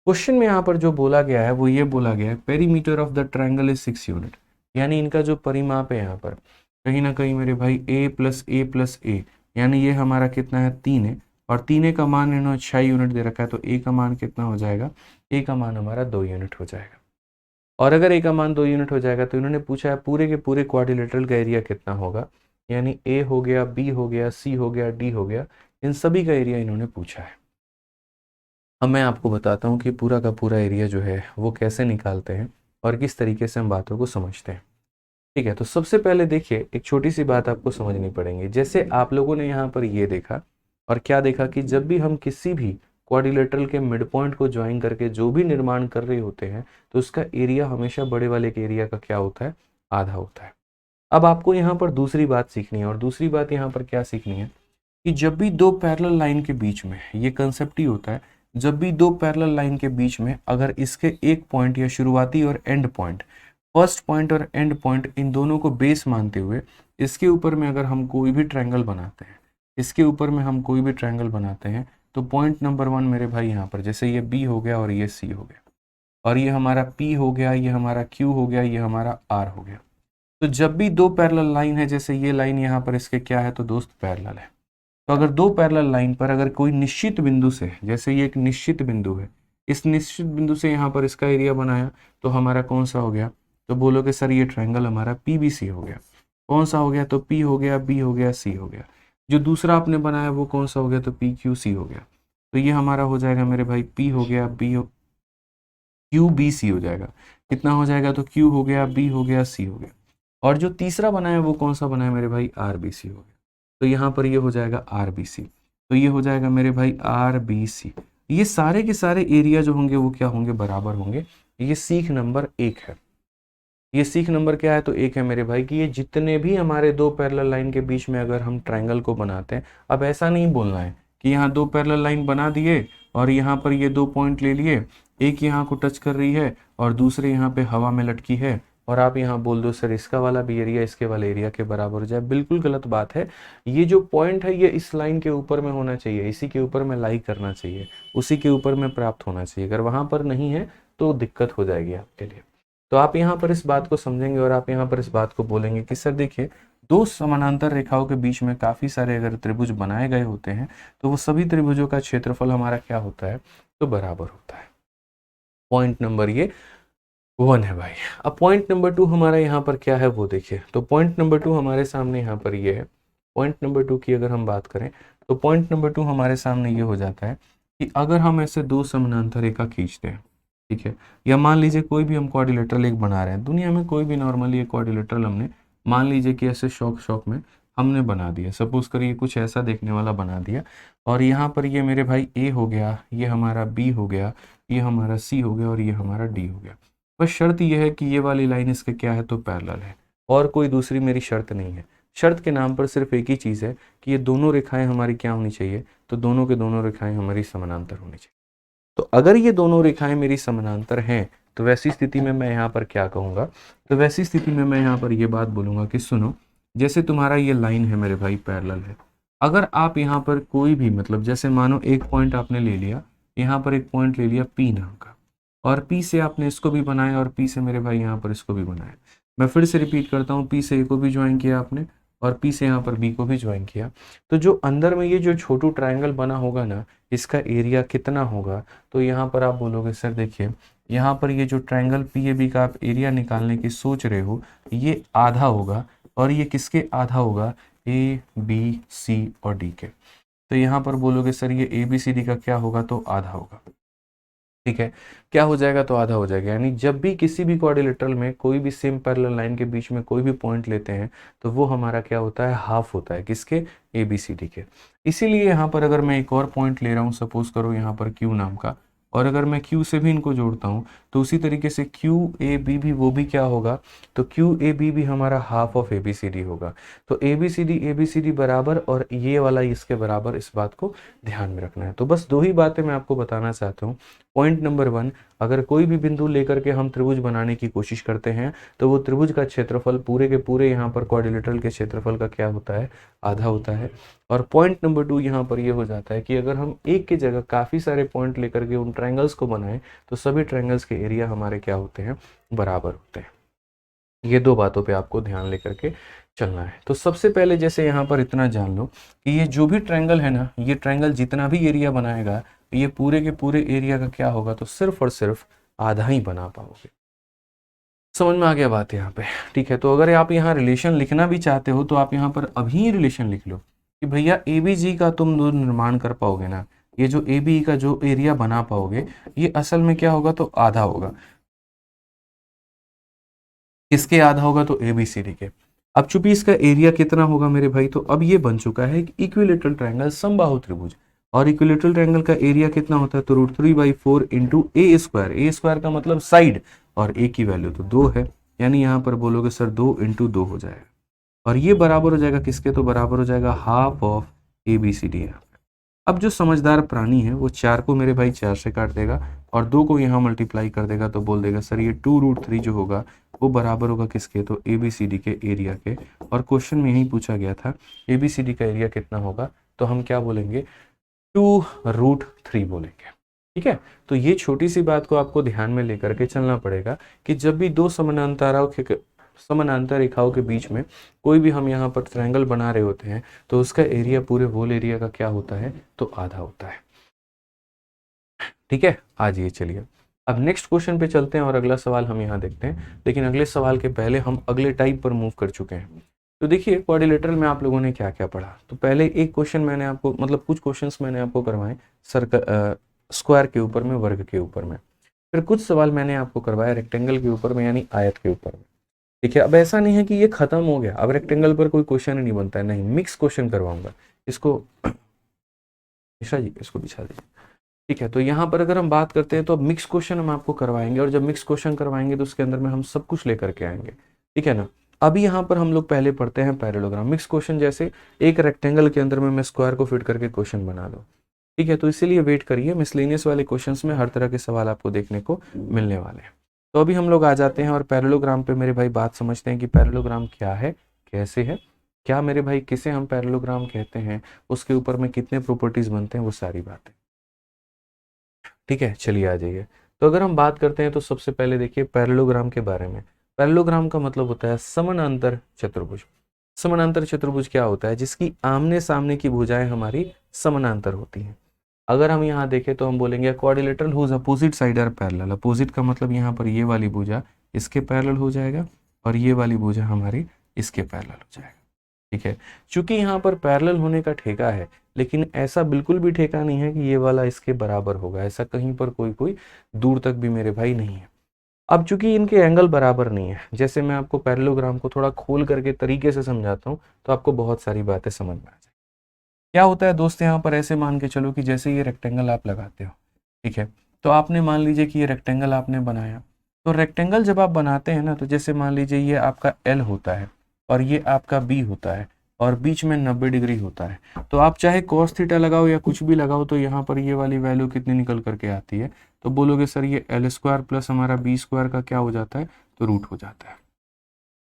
क्वेश्चन में यहाँ पर जो बोला गया है वो ये बोला गया है, perimeter of the triangle is 6 unit, यानी इनका जो परिमाप है यहाँ पर कहीं ना कहीं मेरे भाई a+a+a, यानी ये हमारा कितना है, 3 है, और 3 का मान इन्होंने 6 यूनिट दे रखा है, तो a का मान कितना हो जाएगा, a का मान हमारा 2 यूनिट हो जाएगा। और अगर a का मान 2 यूनिट हो जाएगा, तो इन्होंने पूछा है पूरे के पूरे क्वाड्रिलेटरल का एरिया कितना होगा, यानी a हो गया, b हो गया, c हो गया, d हो गया, इन सभी का एरिया इन्होंने पूछा है। अब मैं आपको बताता हूँ कि पूरा का पूरा एरिया जो है वो कैसे निकालते हैं और किस तरीके से हम बातों को समझते हैं। ठीक है, तो सबसे पहले देखिए एक छोटी सी बात आपको समझनी पड़ेगी। जैसे आप लोगों ने यहाँ पर ये देखा और क्या देखा कि जब भी हम किसी भी क्वाड्रिलेटरल के मिड पॉइंट को ज्वाइन करके जो भी निर्माण कर रहे होते हैं, तो उसका एरिया हमेशा बड़े वाले के एरिया का क्या होता है, आधा होता है। अब आपको यहाँ पर दूसरी बात सीखनी है, और दूसरी बात यहाँ पर क्या सीखनी है कि जब भी दो पैरेलल लाइन के बीच में, ये कंसेप्ट ही होता है, जब भी दो पैरेलल लाइन के बीच में अगर इसके एक पॉइंट या शुरुआती और एंड पॉइंट, फर्स्ट पॉइंट और एंड पॉइंट, इन दोनों को बेस मानते हुए इसके ऊपर में अगर हम कोई भी ट्रायंगल बनाते हैं, इसके ऊपर में हम कोई भी ट्रायंगल बनाते हैं, तो पॉइंट नंबर 1 मेरे भाई यहाँ पर जैसे ये B हो गया और ये C हो गया, और ये हमारा P हो गया, ये हमारा Q हो गया, ये हमारा R हो गया। तो जब भी दो पैरेलल लाइन है, जैसे ये लाइन यहाँ पर इसके क्या है, तो दोस्त पैरेलल है, तो अगर दो पैरेलल लाइन पर अगर कोई निश्चित बिंदु से, जैसे ये एक निश्चित बिंदु है, इस निश्चित बिंदु से यहाँ पर इसका एरिया बनाया, तो हमारा कौन सा हो गया, तो बोलोगे सर ये ट्रायंगल हमारा PBC हो गया। कौन सा हो गया, तो P हो गया, B हो गया, C हो गया। जो दूसरा आपने बनाया वो कौन सा हो गया, तो PQC हो गया। तो ये हमारा हो जाएगा मेरे भाई P हो गया, QBC हो जाएगा। कितना हो जाएगा, तो Q हो गया, B हो गया, C हो गया। और जो तीसरा बनाया वो कौन सा बनाया मेरे भाई, RBC हो गया। तो यहाँ पर ये हो जाएगा RBC, तो ये हो जाएगा मेरे भाई RBC। ये सारे के सारे एरिया जो होंगे वो क्या होंगे, बराबर होंगे। ये सीख नंबर 1 है। ये सीख नंबर क्या है, तो 1 है मेरे भाई कि ये जितने भी हमारे दो पैरेलल लाइन के बीच में अगर हम ट्रायंगल को बनाते हैं, अब ऐसा नहीं बोलना है कि यहाँ दो पैरेलल लाइन बना दिए और यहाँ पर ये 2 पॉइंट ले लिए, एक यहाँ को टच कर रही है और दूसरे यहाँ पे हवा में लटकी है, और आप यहाँ बोल दो सर इसका वाला भी एरिया इसके वाले एरिया के बराबर हो जाए। बिल्कुल गलत बात है। ये जो पॉइंट है ये इस लाइन के ऊपर में होना चाहिए, इसी के ऊपर में लाई करना चाहिए, उसी के ऊपर में प्राप्त होना चाहिए। अगर वहां पर नहीं है तो दिक्कत हो जाएगी आपके लिए। तो आप यहाँ पर इस बात को समझेंगे और आप यहाँ पर इस बात को बोलेंगे कि सर देखिए, दो समानांतर रेखाओं के बीच में काफी सारे अगर त्रिभुज बनाए गए होते हैं, तो वो सभी त्रिभुजों का क्षेत्रफल हमारा क्या होता है, तो बराबर होता है। पॉइंट नंबर ये 1 है भाई। अब पॉइंट नंबर 2 हमारा यहाँ पर क्या है वो देखिए। तो पॉइंट नंबर 2 हमारे सामने यहाँ पर ये है। पॉइंट नंबर 2 की अगर हम बात करें, तो पॉइंट नंबर 2 हमारे सामने ये हो जाता है कि अगर हम ऐसे दो समानांतर रेखा खींचते हैं, ठीक है, या मान लीजिए कोई भी हम क्वाड्रिलेटरल एक बना रहे हैं, दुनिया में कोई भी नॉर्मली एक क्वाड्रिलेटरल हमने मान लीजिए कि ऐसे शौक में हमने बना दिया, सपोज करिए कुछ ऐसा देखने वाला बना दिया, और यहाँ पर ये मेरे भाई A हो गया, ये हमारा B हो गया, ये हमारा C हो गया और ये हमारा D हो गया। बस शर्त यह है कि ये वाली लाइन इसके क्या है, तो पैरेलल है, और कोई दूसरी मेरी शर्त नहीं है। शर्त के नाम पर सिर्फ एक ही चीज़ है कि ये दोनों रेखाएं हमारी क्या होनी चाहिए, तो दोनों के दोनों रेखाएं हमारी समानांतर होनी चाहिए। तो अगर ये दोनों रेखाएं मेरी समानांतर हैं, तो वैसी स्थिति में मैं यहाँ पर क्या कहूँगा, तो वैसी स्थिति में मैं यहाँ पर ये बात बोलूँगा कि सुनो, जैसे तुम्हारा ये लाइन है मेरे भाई पैरेलल है, अगर आप यहाँ पर कोई भी मतलब जैसे मानो एक पॉइंट आपने ले लिया, यहाँ पर एक पॉइंट ले लिया P नाम का, और P से आपने इसको भी बनाया और P से मेरे भाई यहाँ पर इसको भी बनाया। मैं फिर से रिपीट करता हूँ, P से A को भी ज्वाइन किया आपने और P से यहाँ पर B को भी ज्वाइन किया, तो जो अंदर में ये जो छोटू ट्रायंगल बना होगा ना, इसका एरिया कितना होगा, तो यहाँ पर आप बोलोगे सर देखिए, यहाँ पर ये जो ट्रायंगल PAB का आप एरिया निकालने की सोच रहे हो, ये आधा होगा, और ये किसके आधा होगा, A, B, C और D के। तो यहाँ पर बोलोगे सर ये ABCD का क्या होगा, तो आधा होगा। ठीक है, क्या हो जाएगा, तो आधा हो जाएगा। यानी जब भी किसी भी क्वाड्रिलेटरल में कोई भी सेम पैरेलल लाइन के बीच में कोई भी पॉइंट लेते हैं तो वो हमारा क्या होता है, हाफ होता है, किसके, ए बी सी डी के। इसीलिए यहाँ पर अगर मैं एक और पॉइंट ले रहा हूँ, सपोज करो यहाँ पर क्यू नाम का, और अगर मैं क्यू से भी इनको जोड़ता हूँ तो उसी तरीके से क्यू ए बी भी वो भी क्या होगा, तो क्यू ए बी भी हमारा half of A B C D होगा। तो ए बी सी डी बराबर और ये वाला इसके बराबर, इस बात को ध्यान में रखना है। तो बस दो ही बातें मैं आपको बताना चाहता हूँ। पॉइंट नंबर 1, अगर कोई भी बिंदु लेकर के हम त्रिभुज बनाने की कोशिश करते हैं तो वो त्रिभुज का क्षेत्रफल पूरे के पूरे यहाँ पर क्वाड्रिलेटरल के क्षेत्रफल का क्या होता है, आधा होता है। और पॉइंट नंबर 2 यहाँ पर ये हो जाता है कि अगर हम एक की जगह काफ़ी सारे पॉइंट लेकर के उन ट्रायंगल्स को बनाएं तो सभी ट्रायंगल्स के एरिया हमारे क्या होते हैं, बराबर होते हैं। ये दो बातों पे आपको ध्यान लेकर के चलना है। तो सबसे पहले जैसे यहाँ पर इतना जान लो कि ये जो भी ट्रायंगल है ना, ये ट्रायंगल जितना भी एरिया बनाएगा ये पूरे के पूरे एरिया का क्या होगा, तो सिर्फ और सिर्फ आधा ही बना पाओगे। समझ में आ गया बात यहाँ पे, ठीक है। तो अगर आप यहाँ रिलेशन लिखना भी चाहते हो तो आप यहाँ पर अभी रिलेशन लिख लो कि भैया ए बी जी का तुम जो निर्माण कर पाओगे ना, ये जो ए बी का जो एरिया बना पाओगे ये असल में क्या होगा, तो आधा होगा। किसके आधा होगा, तो ए बी सी डी के। अब चूंकि इसका एरिया कितना होगा मेरे भाई, तो अब ये बन चुका है इक्विलेटरल ट्रायंगल, समबाहु त्रिभुज। और इक्विलेटरल ट्रायंगल का एरिया कितना होता है, तो √3/4 इंटू ए स्क्वायर। ए स्क्वायर का मतलब साइड, और ए की वैल्यू तो 2 है, यानी यहाँ पर बोलोगे सर 2 इंटू 2 हो जाएगा। और ये बराबर हो जाएगा किसके, तो बराबर हो जाएगा half of A B C D. अब जो समझदार प्राणी है वो 4 को मेरे भाई 4 से काट देगा और 2 को यहाँ मल्टीप्लाई कर देगा, तो बोल देगा सर ये 2√3 जो होगा वो बराबर होगा किसके, तो ए बी सी डी के एरिया के। और क्वेश्चन में यही पूछा गया था ए बी सी डी का एरिया कितना होगा, तो हम क्या बोलेंगे, 2√3 बोलेंगे। ठीक है, तो ये छोटी सी बात को आपको ध्यान में लेकर के चलना पड़ेगा कि जब भी दो समानांतर रेखाओं के बीच में कोई भी हम यहाँ पर ट्रायंगल बना रहे होते हैं तो उसका एरिया पूरे होल एरिया का क्या होता है, तो आधा होता है। ठीक है, आज ये चलिए अब नेक्स्ट क्वेश्चन पे चलते हैं और अगला सवाल हम यहाँ देखते हैं। लेकिन अगले सवाल के पहले हम अगले टाइप पर मूव कर चुके हैं। तो देखिए क्वाड्रिलेटरल में आप लोगों ने क्या क्या पढ़ा। तो पहले एक क्वेश्चन मैंने आपको, मतलब कुछ क्वेश्चंस मैंने आपको करवाए सर्कल, स्क्वायर के ऊपर में, वर्ग के ऊपर में। फिर कुछ सवाल मैंने आपको करवाया रेक्टेंगल के ऊपर में, यानी आयत के ऊपर में। ठीक है, अब ऐसा नहीं है कि ये खत्म हो गया, अब रेक्टेंगल पर कोई क्वेश्चन ही नहीं बनता है, नहीं, मिक्स क्वेश्चन करवाऊंगा। इसको मिश्रा जी इसको बिछा दीजिए। ठीक है, तो यहाँ पर अगर हम बात करते हैं तो अब मिक्स क्वेश्चन हम आपको करवाएंगे, और जब मिक्स क्वेश्चन करवाएंगे तो उसके अंदर में हम सब कुछ लेकर के आएंगे। ठीक है ना। अभी यहाँ पर हम लोग पहले पढ़ते हैं पैरेललोग्राम। मिक्स क्वेश्चन जैसे एक रेक्टेंगल के अंदर में मैं स्क्वायर को फिट करके क्वेश्चन बना दूँ। ठीक है, तो इसीलिए वेट करिए, मिसलेनियस वाले क्वेश्चंस में हर तरह के सवाल आपको देखने को मिलने वाले हैं। तो अभी हम लोग आ जाते हैं और पैरेललोग्राम पे मेरे भाई बात समझते हैं कि पैरेललोग्राम क्या है, कैसे है, क्या मेरे भाई किसे हम पैरेललोग्राम कहते हैं, उसके ऊपर में कितने प्रॉपर्टीज बनते हैं, वो सारी बातें। ठीक है, चलिए आ जाइए। तो अगर हम बात करते हैं तो सबसे पहले देखिए पैरेललोग्राम के बारे में। पैरेललोग्राम का मतलब होता है समानांतर चतुर्भुज। समानांतर चतुर्भुज क्या होता है, जिसकी आमने सामने की भुजाएं हमारी समानांतर होती हैं। अगर हम यहाँ देखें तो हम बोलेंगे quadrilateral whose opposite side are parallel. Opposite का मतलब यहाँ पर ये वाली भुजा इसके पैरेलल हो जाएगा और ये वाली भुजा हमारी इसके पैरेलल हो जाएगा। ठीक है, चूंकि यहाँ पर पैरेलल होने का ठेका है, लेकिन ऐसा बिल्कुल भी ठेका नहीं है कि ये वाला इसके बराबर होगा, ऐसा कहीं पर कोई दूर तक भी मेरे भाई नहीं है। अब चूंकि इनके एंगल बराबर नहीं है, जैसे मैं आपको पैरेललोग्राम को थोड़ा खोल करके तरीके से समझाता हूँ तो आपको बहुत सारी बातें समझ में आ जाए। क्या होता है दोस्त, यहाँ पर ऐसे मान के चलो कि जैसे ये रेक्टेंगल आप लगाते हो, ठीक है, तो आपने मान लीजिए कि ये रेक्टेंगल आपने बनाया। तो रेक्टेंगल जब आप बनाते हैं ना, तो जैसे मान लीजिए ये आपका एल होता है और ये आपका बी होता है और बीच में 90 डिग्री होता है। तो आप चाहे cos थीटा लगाओ या कुछ भी लगाओ, तो यहाँ पर ये वाली वैल्यू कितनी निकल करके आती है, तो बोलोगे सर ये एल स्क्वायर प्लस हमारा बी स्क्वायर का क्या हो जाता है, तो रूट हो जाता है।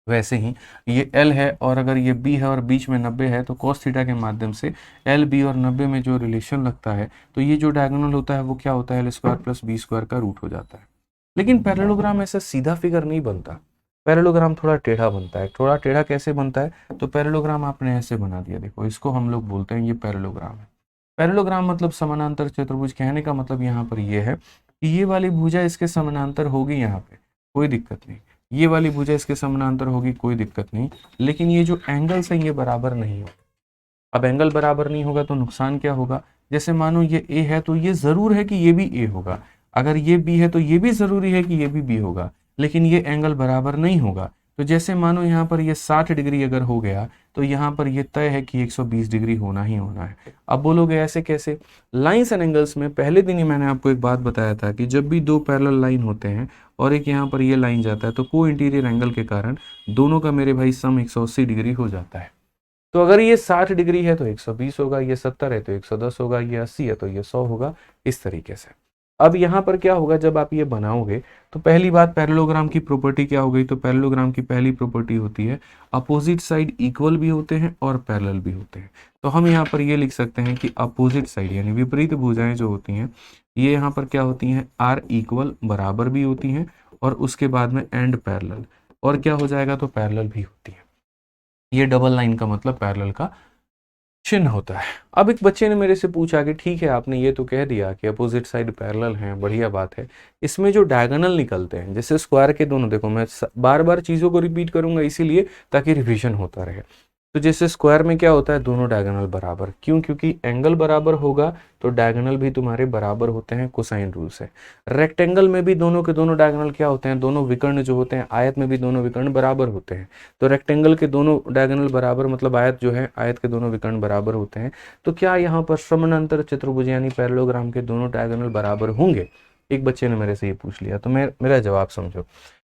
वैसे ही ये L है और अगर ये B है और बीच में 90 है, तो cos थीटा के माध्यम से L B और 90 में जो रिलेशन लगता है, तो ये जो डायगोनल होता है वो क्या होता है, L square plus B square का रूट हो जाता है। लेकिन पैरेललोग्राम ऐसा सीधा फिगर नहीं बनता, पैरेललोग्राम थोड़ा टेढ़ा बनता है। थोड़ा टेढ़ा कैसे बनता है, तो पैरेललोग्राम आपने ऐसे बना दिया, देखो इसको हम लोग बोलते हैं ये पैरेललोग्राम है। पैरेललोग्राम मतलब समानांतर चतुर्भुज। कहने का मतलब यहाँ पर ये है कि ये वाली भुजा इसके समानांतर होगी, यहाँ पे कोई दिक्कत नहीं, ये वाली भुजा इसके समानांतर होगी, कोई दिक्कत नहीं, लेकिन ये जो एंगल्स हैं ये बराबर नहीं होगा। अब एंगल बराबर नहीं होगा तो नुकसान क्या होगा, जैसे मानो ये ए है तो ये जरूर है कि ये भी ए होगा। अगर ये बी है तो ये भी ज़रूरी है कि ये भी बी होगा, लेकिन ये एंगल बराबर नहीं होगा। तो जैसे मानो यहाँ पर ये 60 डिग्री अगर हो गया तो यहाँ पर ये तय है कि 120 डिग्री होना ही होना है। अब बोलोगे ऐसे कैसे? लाइंस एंड एंगल्स में पहले दिन ही मैंने आपको एक बात बताया था कि जब भी दो पैरेलल लाइन होते हैं और एक यहाँ पर ये लाइन जाता है तो को इंटीरियर एंगल के कारण दोनों का मेरे भाई सम 180 डिग्री हो जाता है। तो अगर ये 60 डिग्री है तो 120 होगा, ये 70 है तो 110 होगा, ये 80 है तो ये 100 होगा, इस तरीके से। अब यहाँ पर क्या होगा, जब आप ये बनाओगे तो पहली बात पैरेललोग्राम की प्रॉपर्टी क्या हो गई? तो पैरेललोग्राम की पहली प्रॉपर्टी होती है अपोजिट साइड इक्वल भी होते हैं और पैरेलल भी होते हैं। तो हम यहाँ पर ये लिख सकते हैं कि अपोजिट साइड यानी विपरीत भुजाएं जो होती हैं ये यहाँ पर क्या होती हैं? आर इक्वल बराबर भी होती हैं और उसके बाद में एंड पैरेलल, और क्या हो जाएगा? तो पैरेलल भी होती है। ये डबल लाइन का मतलब पैरेलल का चिन्ह होता है। अब एक बच्चे ने मेरे से पूछा कि ठीक है आपने ये तो कह दिया कि अपोजिट साइड पैरेलल हैं, बढ़िया बात है, इसमें जो डायगोनल निकलते हैं जैसे स्क्वायर के दोनों, देखो मैं बार बार चीज़ों को रिपीट करूंगा इसीलिए ताकि रिवीजन होता रहे। तो जैसे स्क्वायर में क्या होता है? दोनों डायगोनल बराबर, क्यों? क्योंकि एंगल बराबर होगा तो डायगोनल भी तुम्हारे बराबर होते हैं कोसाइन रूल से। रेक्टेंगल में भी दोनों के दोनों डायगोनल क्या होते हैं? दोनों विकर्ण जो होते हैं, आयत में भी दोनों विकर्ण बराबर होते हैं। तो रेक्टेंगल के दोनों डायगोनल बराबर मतलब आयत जो है, आयत के दोनों विकर्ण बराबर होते हैं। तो क्या यहाँ पर समानांतर चतुर्भुज यानी पैरेललोग्राम के दोनों डायगोनल बराबर होंगे? एक बच्चे ने मेरे से ये पूछ लिया, तो मेरा जवाब समझो।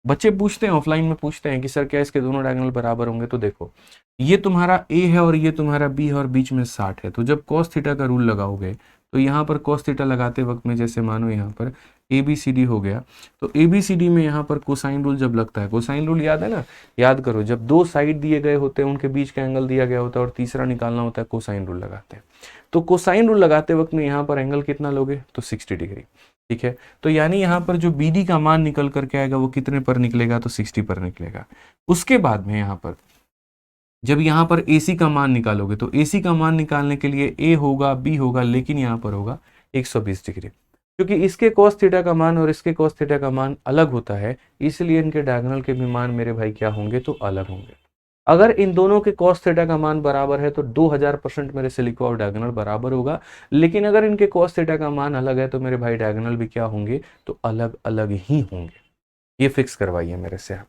बच्चे पूछते हैं, ऑफलाइन में पूछते हैं कि सर क्या इसके दोनों डायगोनल बराबर होंगे? तो देखो ये तुम्हारा ए है और ये तुम्हारा बी है और बीच में 60 है, तो जब cos थीटा का रूल लगाओगे तो यहाँ पर cos थीटा लगाते वक्त में जैसे मानो यहाँ पर ए बी सी डी हो गया, तो ए बी सी डी में यहाँ पर कोसाइन रूल जब लगता है, कोसाइन रूल याद है ना? याद करो, जब दो साइड दिए गए होते हैं उनके बीच का एंगल दिया गया होता है और तीसरा निकालना होता है, कोसाइन रूल लगाते हैं। तो कोसाइन रूल लगाते वक्त में यहाँ पर एंगल कितना लोगे? तो 60 डिग्री। ठीक है, तो यानी यहाँ पर जो बी डी का मान निकल करके आएगा वो कितने पर निकलेगा? तो 60 पर निकलेगा। उसके बाद में यहाँ पर जब यहाँ पर AC का मान निकालोगे तो AC का मान निकालने के लिए A होगा, B होगा, लेकिन यहाँ पर होगा 120 डिग्री, क्योंकि इसके cos थीटा का मान और इसके cos थीटा का मान अलग होता है, इसलिए इनके डायगोनल के भी मान मेरे भाई क्या होंगे? तो अलग होंगे। अगर इन दोनों के cos थीटा का मान बराबर है तो 2000% मेरे से लिखो और डायगोनल बराबर होगा, लेकिन अगर इनके cos थीटा का मान अलग है तो मेरे भाई डायगोनल भी क्या होंगे? तो अलग अलग ही होंगे। ये फिक्स करवाइए मेरे से आप।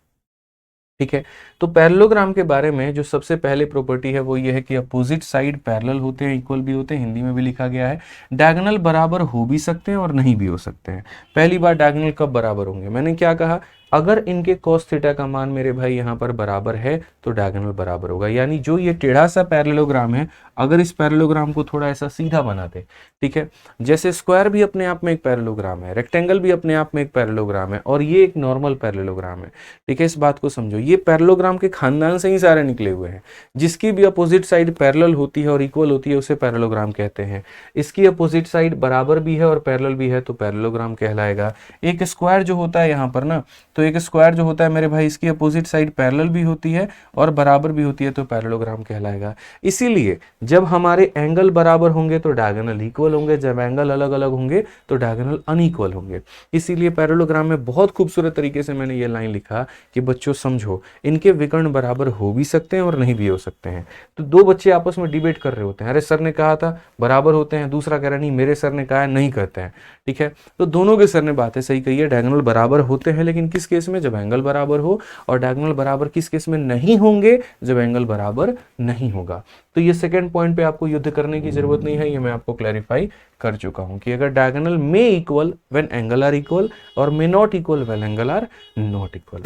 ठीक है, तो पैरेललोग्राम के बारे में जो सबसे पहले प्रॉपर्टी है वो ये है कि अपोजिट साइड पैरेलल होते हैं, इक्वल भी होते हैं, हिंदी में भी लिखा गया है। डायगोनल बराबर हो भी सकते हैं और नहीं भी हो सकते हैं। पहली बार डायगोनल कब बराबर होंगे? मैंने क्या कहा? अगर इनके cos थीटा का मान मेरे भाई यहाँ पर बराबर है तो डायगोनल बराबर होगा। यानी जो ये टेढ़ा सा पैरेललोग्राम है, अगर इस पैरेललोग्राम को थोड़ा ऐसा सीधा बना दे, ठीक है, जैसे स्क्वायर भी अपने आप में एक पैरेललोग्राम है, रेक्टेंगल भी अपने आप में एक पैरेललोग्राम है और ये एक नॉर्मल पैरेललोग्राम है। ठीक है, इस बात को समझो, ये पैरेललोग्राम के खानदान से ही सारे निकले हुए हैं। जिसकी भी अपोजिट साइड पैरेलल होती है और इक्वल होती है उसे पैरेललोग्राम कहते हैं। इसकी अपोजिट साइड बराबर भी है और पैरेलल भी है तो पैरेललोग्राम कहलाएगा। एक स्क्वायर जो होता है यहाँ पर ना, तो एक स्क्वायर जो होता है मेरे भाई, इसकी अपोजिट साइड पैरेलल भी होती है और बराबर भी होती है तो पैरेललोग्राम कहलाएगा। इसीलिए जब हमारे एंगल बराबर होंगे तो डायगोनल इक्वल होंगे, जब एंगल अलग अलग होंगे तो डायगोनल अनइक्वल होंगे। इसीलिए पैरेललोग्राम में बहुत खूबसूरत तरीके से मैंने ये लाइन लिखा कि बच्चों समझो, इनके विकर्ण बराबर हो भी सकते हैं और नहीं भी हो सकते हैं। तो दो बच्चे आपस में डिबेट कर रहे होते हैं, अरे सर ने कहा था बराबर होते हैं, दूसरा कह रहा नहीं मेरे सर ने कहा है नहीं करते हैं। ठीक है, तो दोनों के सर ने बातें सही कही है, डायगोनल बराबर होते हैं, लेकिन किस केस में? जब एंगल बराबर हो। और डायगोनल बराबर किस केस में नहीं होंगे? जब एंगल बराबर नहीं होगा। तो ये सेकंड पॉइंट पे आपको युद्ध करने की जरूरत नहीं है, ये मैं आपको क्लैरिफाई कर चुका हूं कि अगर diagonal may equal when angle are equal और may not equal when angle are not equal.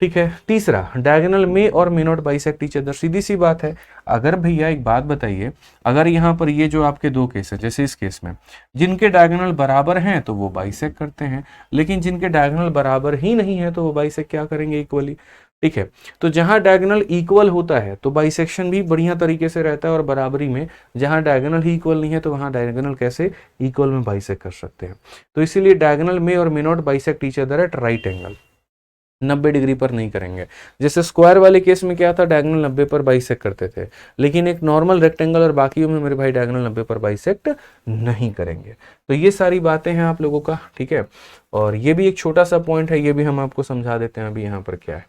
ठीक है, तीसरा, डायगोनल मे और may not bisect each other. सीधी सी बात है, अगर भैया एक बात बताइए, अगर यहाँ पर ये जो आपके दो केस है, जैसे इस केस में जिनके डायगोनल बराबर हैं तो वो बाइसेक्ट करते हैं, लेकिन जिनके डायगोनल बराबर ही नहीं है तो वो बाइसेक्ट क्या करेंगे? इक्वली। ठीक है, तो जहां डायगोनल इक्वल होता है तो बाइसेक्शन भी बढ़िया तरीके से रहता है और बराबरी में, जहां डायगोनल ही इक्वल नहीं है तो वहां डायगोनल कैसे इक्वल में बाइसेक्ट कर सकते हैं। तो इसीलिए डायगोनल मे और may not bisect each other at right angle. 90 degree पर नहीं करेंगे। जैसे स्क्वायर वाले केस में क्या था, डायगोनल 90 पर बाइसेक्ट करते थे, लेकिन एक नॉर्मल रेक्टेंगल और बाकियों में मेरे भाई डायगोनल 90 पर बाइसेक्ट नहीं करेंगे। तो ये सारी बातें हैं आप लोगों का। ठीक है, और ये भी एक छोटा सा पॉइंट है, ये भी हम आपको समझा देते हैं अभी यहाँ पर क्या है।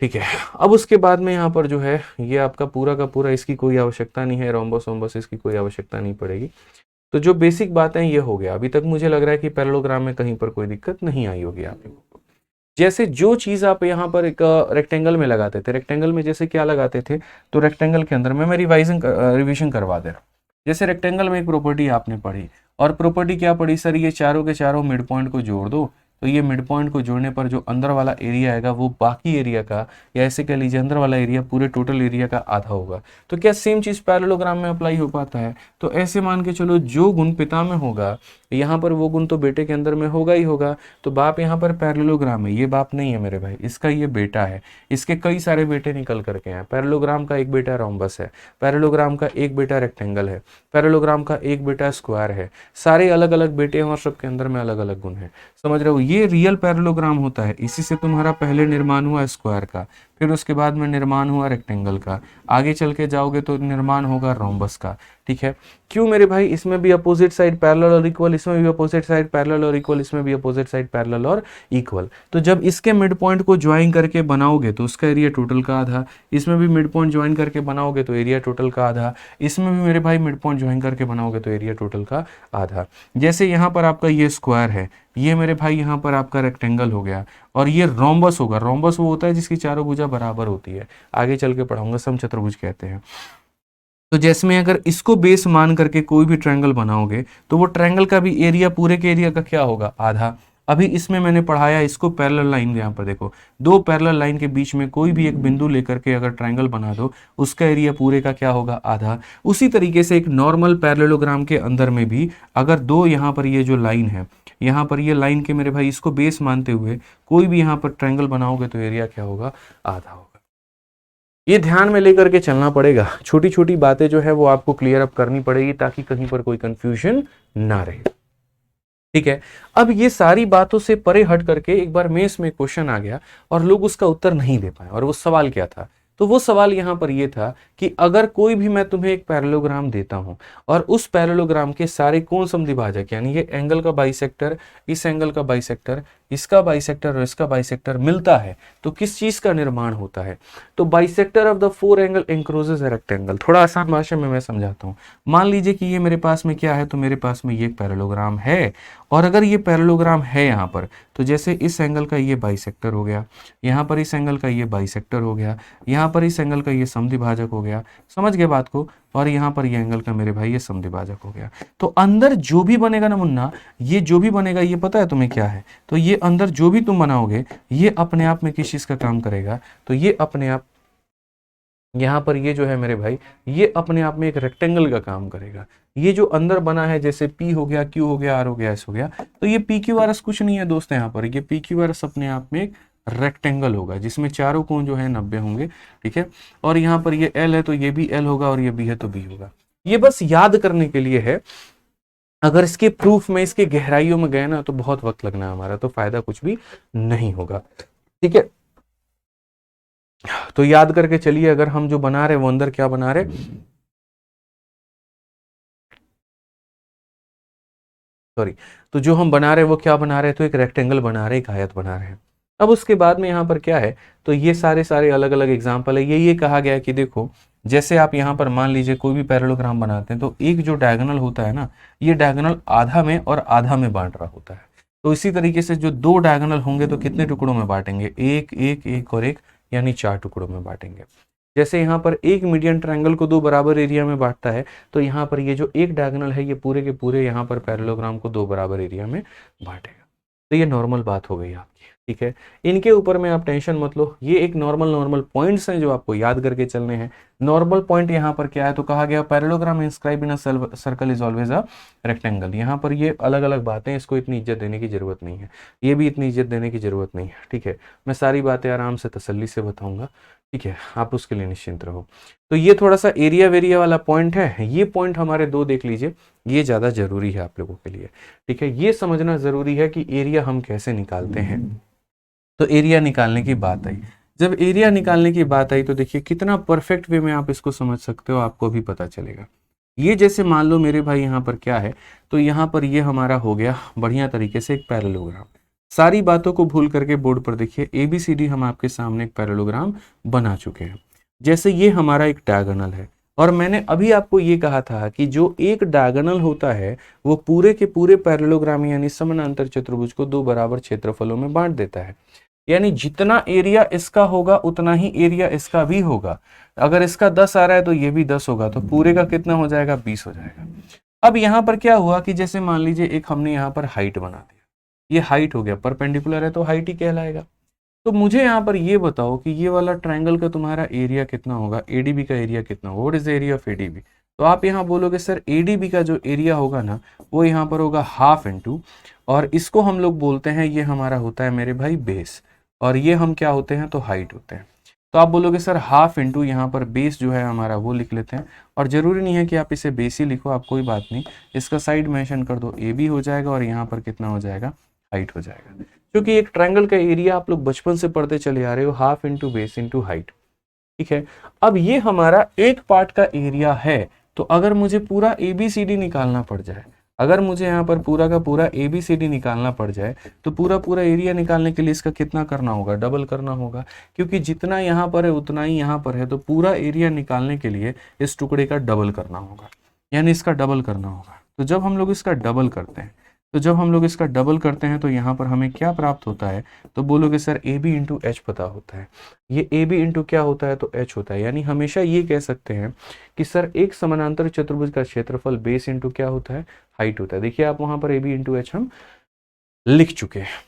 ठीक है, अब उसके बाद में यहाँ पर जो है ये आपका पूरा का पूरा, इसकी कोई आवश्यकता नहीं है, रोम्बस वोम्बस इसकी कोई आवश्यकता नहीं पड़ेगी। तो जो बेसिक बातें ये हो गया। अभी तक मुझे लग रहा है कि पैरेललोग्राम में कहीं पर कोई दिक्कत नहीं आई होगी आप लोगों को। जैसे जो चीज़ आप यहाँ पर एक रेक्टेंगल में लगाते थे, रेक्टेंगल में जैसे क्या लगाते थे, तो रेक्टेंगल के अंदर में मैं रिवीजन करवा दे रहा हूँ। जैसे रेक्टेंगल में एक प्रॉपर्टी आपने पढ़ी, और प्रॉपर्टी क्या पढ़ी सर, ये चारों के चारों मिड पॉइंट को जोड़ दो, तो ये मिड पॉइंट को जोड़ने पर जो अंदर वाला एरिया आएगा वो बाकी एरिया का, या ऐसे कह लीजिए अंदर वाला एरिया पूरे टोटल एरिया का आधा होगा। तो क्या सेम चीज़ पैरेललोग्राम में अप्लाई हो पाता है? तो ऐसे मान के चलो जो गुण पिता में होगा यहाँ पर वो गुण तो बेटे के अंदर में होगा ही होगा। तो बाप यहाँ पर पैरेललोग्राम है, ये बाप नहीं है मेरे भाई, इसका ये बेटा है। इसके कई सारे बेटे निकल करके हैं। पैरेललोग्राम का एक बेटा रोम्बस है, पैरेललोग्राम का एक बेटा रेक्टेंगल है, पैरेललोग्राम का एक बेटा स्क्वायर है। सारे अलग अलग बेटे हैं और सबके अंदर में अलग अलग गुण है। समझ रहे हो? ये रियल पैरेललोग्राम होता है। इसी से तुम्हारा पहले निर्माण हुआ स्क्वायर का, फिर उसके बाद में निर्माण हुआ रेक्टेंगल का, आगे चल के जाओगे तो निर्माण होगा रोम्बस का। ठीक है? क्यों मेरे भाई? इसमें भी अपोजिट साइड पैरेलल और इक्वल, इसमें भी अपोजिट साइड पैरेलल और इक्वल, इसमें भी अपोजिट साइड पैरेलल और इक्वल। तो जब इसके मिड पॉइंट को ज्वाइन करके बनाओगे तो उसका एरिया टोटल का आधा, इसमें भी मिड पॉइंट ज्वाइन करके बनाओगे तो एरिया टोटल का आधा, इसमें भी मेरे भाई मिड पॉइंट ज्वाइन करके बनाओगे तो एरिया टोटल का आधा। जैसे यहाँ पर आपका ये स्क्वायर है, ये मेरे भाई यहाँ पर आपका रेक्टेंगल हो गया, और ये रोम्बस होगा। रोम्बस वो होता है जिसकी चारों भुजा बराबर होती है, आगे चल के पढ़ाऊंगा, समचतुर्भुज कहते हैं। तो जैसे में अगर इसको बेस मान करके कोई भी ट्रायंगल बनाओगे तो वो ट्रायंगल का भी एरिया पूरे के एरिया का क्या होगा? आधा। अभी इसमें मैंने पढ़ाया इसको पैरेलल लाइन, यहाँ पर देखो दो पैरेलल लाइन के बीच में कोई भी एक बिंदु लेकर के अगर ट्रायंगल बना दो, उसका एरिया पूरे का क्या होगा? आधा। उसी तरीके से एक नॉर्मल पैरेललोग्राम के अंदर में भी अगर दो यहाँ पर ये जो लाइन है, यहाँ पर ये लाइन के मेरे भाई इसको बेस मानते हुए कोई भी यहाँ पर ट्रायंगल बनाओगे तो एरिया क्या होगा? आधा होगा। ये ध्यान में लेकर के चलना पड़ेगा। छोटी छोटी बातें जो है वो आपको क्लियर अप करनी पड़ेगी ताकि कहीं पर कोई कंफ्यूजन ना रहे। ठीक है? अब ये सारी बातों से परे हट करके एक बार मेंस में क्वेश्चन आ गया और लोग उसका उत्तर नहीं दे पाए। और वो सवाल क्या था? तो वो सवाल यहाँ पर ये था कि अगर कोई भी मैं तुम्हें एक पैरेललोग्राम देता हूं और उस पैरेललोग्राम के सारे कोण समद्विभाजक, यानी ये एंगल का बाइसेक्टर, इस एंगल का बाइसेक्टर, इसका बाइसेक्टर और इसका बाइसेक्टर मिलता है, तो किस चीज का निर्माण होता है? तो bisector of the four angle encloses a rectangle. थोड़ा आसान भाषा में मैं समझाता हूँ। मान लीजिए कि ये मेरे पास में क्या है, तो मेरे पास में ये एक पैरेललोग्राम है, और अगर ये पैरेललोग्राम है यहाँ पर, तो जैसे इस एंगल का ये बाइसेक्टर हो गया, यहाँ पर इस एंगल का ये बाइसेक्टर हो गया, यहाँ पर इस एंगल का ये समद्विभाजक हो गया, समझ गए बात को, और यहाँ पर ये एंगल का मेरे भाई ये समद्विभाजक हो गया। तो अंदर जो भी बनेगा ना मुन्ना, ये जो भी बनेगा ये पता है तुम्हें क्या है? तो ये अंदर जो भी तुम बनाओगे ये अपने आप में किस चीज का काम करेगा? तो ये अपने आप यहाँ पर ये जो है मेरे भाई, ये अपने आप में एक रेक्टेंगल का काम करेगा। ये जो अंदर बना है जैसे पी हो गया, क्यू हो गया, आर हो गया, एस हो गया, तो ये पी क्यू आर एस कुछ नहीं है दोस्त। यहाँ पर ये पी क्यू आर एस अपने आप में एक रेक्टेंगल होगा जिसमें चारों कोण जो है 90 होंगे। ठीक है? और यहाँ पर ये एल है तो ये भी एल होगा, और ये बी है तो बी होगा। ये बस याद करने के लिए है। अगर इसके प्रूफ में, इसके गहराइयों में गए ना तो बहुत वक्त लगना है हमारा, तो फायदा कुछ भी नहीं होगा। ठीक है? तो याद करके चलिए, अगर हम जो बना रहे वो अंदर क्या बना रहे, सॉरी, तो जो हम बना रहे वो क्या बना रहे, तो एक रेक्टेंगल बना रहे, एक आयत बना रहे हैं। अब उसके बाद में यहाँ पर क्या है, तो ये सारे सारे अलग अलग एग्जाम्पल है। ये कहा गया है कि देखो, जैसे आप यहाँ पर मान लीजिए कोई भी पैरेललोग्राम बनाते हैं तो एक जो डायगोनल होता है ना, ये डायगोनल आधा में और आधा में बांट रहा होता है। तो इसी तरीके से जो दो डायगोनल होंगे तो कितने टुकड़ों में बांटेंगे? एक एक एक और एक, यानी 4 टुकड़ों में बांटेंगे। जैसे यहाँ पर एक मीडियन ट्रायंगल को दो बराबर एरिया में बांटता है, तो यहाँ पर ये जो एक डायगोनल है ये पूरे के पूरे यहाँ पर पैरेललोग्राम को दो बराबर एरिया में बांटेगा। तो ये नॉर्मल बात हो गई आपकी। ठीक है? इनके ऊपर में आप टेंशन मत लो, ये एक नॉर्मल पॉइंट्स हैं जो आपको याद करके चलने हैं। नॉर्मल पॉइंट यहाँ पर क्या है, तो कहा गया parallelogram inscribe in a circle is always a rectangle. यहाँ पर ये अलग अलग बातें, इसको इतनी इज्जत देने की जरूरत नहीं है, ये भी इतनी इज्जत देने की जरूरत नहीं है। ठीक है? मैं सारी बातें आराम से तसल्ली से बताऊंगा। ठीक है? आप उसके लिए निश्चिंत रहो। तो ये थोड़ा सा एरिया वेरिया वाला पॉइंट है, ये पॉइंट हमारे दो देख लीजिए, ये ज़्यादा जरूरी है आप लोगों के लिए। ठीक है? ये समझना जरूरी है कि एरिया हम कैसे निकालते हैं। तो एरिया निकालने की बात आई, जब एरिया निकालने की बात आई तो देखिए कितना परफेक्ट वे में आप इसको समझ सकते हो, आपको भी पता चलेगा। ये जैसे मान लो मेरे भाई यहाँ पर क्या है, तो यहाँ पर ये हमारा हो गया बढ़िया तरीके से एक पैरेललोग्राम। सारी बातों को भूल करके बोर्ड पर देखिए ABCD हम आपके सामने एक पैरेललोग्राम बना चुके हैं। जैसे ये हमारा एक डायगोनल है, और मैंने अभी आपको ये कहा था कि जो एक डायगोनल होता है वो पूरे के पूरे पैरेललोग्राम यानी समानांतर चतुर्भुज को दो बराबर क्षेत्रफलों में बांट देता है। यानी जितना एरिया इसका होगा उतना ही एरिया इसका भी होगा। अगर इसका 10 आ रहा है तो ये भी 10 होगा, तो पूरे का कितना हो जाएगा, 20 हो जाएगा। अब यहां पर क्या हुआ कि जैसे मान लीजिए एक हमने यहां पर हाइट बना दिया, ये हाइट हो गया, परपेंडिकुलर है तो हाइट ही कहलाएगा। तो मुझे यहाँ पर ये बताओ कि ये वाला ट्रायंगल का तुम्हारा एरिया कितना होगा, एडीबी का एरिया कितना होगा, what is the area of ADB. तो आप यहाँ बोलोगे सर एडीबी का जो एरिया होगा ना वो यहाँ पर होगा हाफ इंटू, और इसको हम लोग बोलते हैं, ये हमारा होता है मेरे भाई बेस, और ये हम क्या होते हैं तो हाइट होते हैं। तो आप बोलोगे सर हाफ इंटू यहाँ पर बेस जो है हमारा वो लिख लेते हैं, और जरूरी नहीं है कि आप इसे बेस ही लिखो, आप कोई बात नहीं, इसका साइड मेंशन कर दो, ए बी हो जाएगा और यहाँ पर कितना हो जाएगा, हाइट हो जाएगा। क्योंकि एक ट्रायंगल का एरिया आप लोग बचपन से पढ़ते चले आ रहे हो, half into base into height, ठीक है। अब ये हमारा एक पार्ट का एरिया है, तो अगर मुझे पूरा ABCD निकालना पड़ जाए, अगर मुझे यहाँ पर पूरा का पूरा ABCD निकालना पड़ जाए, तो पूरा पूरा एरिया निकालने के लिए इसका कितना करना होगा, डबल करना होगा, क्योंकि जितना यहाँ पर है उतना ही यहाँ पर है, तो पूरा एरिया निकालने के लिए इस टुकड़े का डबल करना होगा, यानी इसका डबल करना होगा। तो जब हम लोग इसका डबल करते हैं तो यहाँ पर हमें क्या प्राप्त होता है, तो बोलोगे सर AB इंटू एच पता होता है, ये AB इंटू क्या होता है तो H होता है। यानी हमेशा ये कह सकते हैं कि सर एक समानांतर चतुर्भुज का क्षेत्रफल बेस इंटू क्या होता है, हाइट होता है। देखिए आप वहां पर AB इंटू एच हम लिख चुके हैं।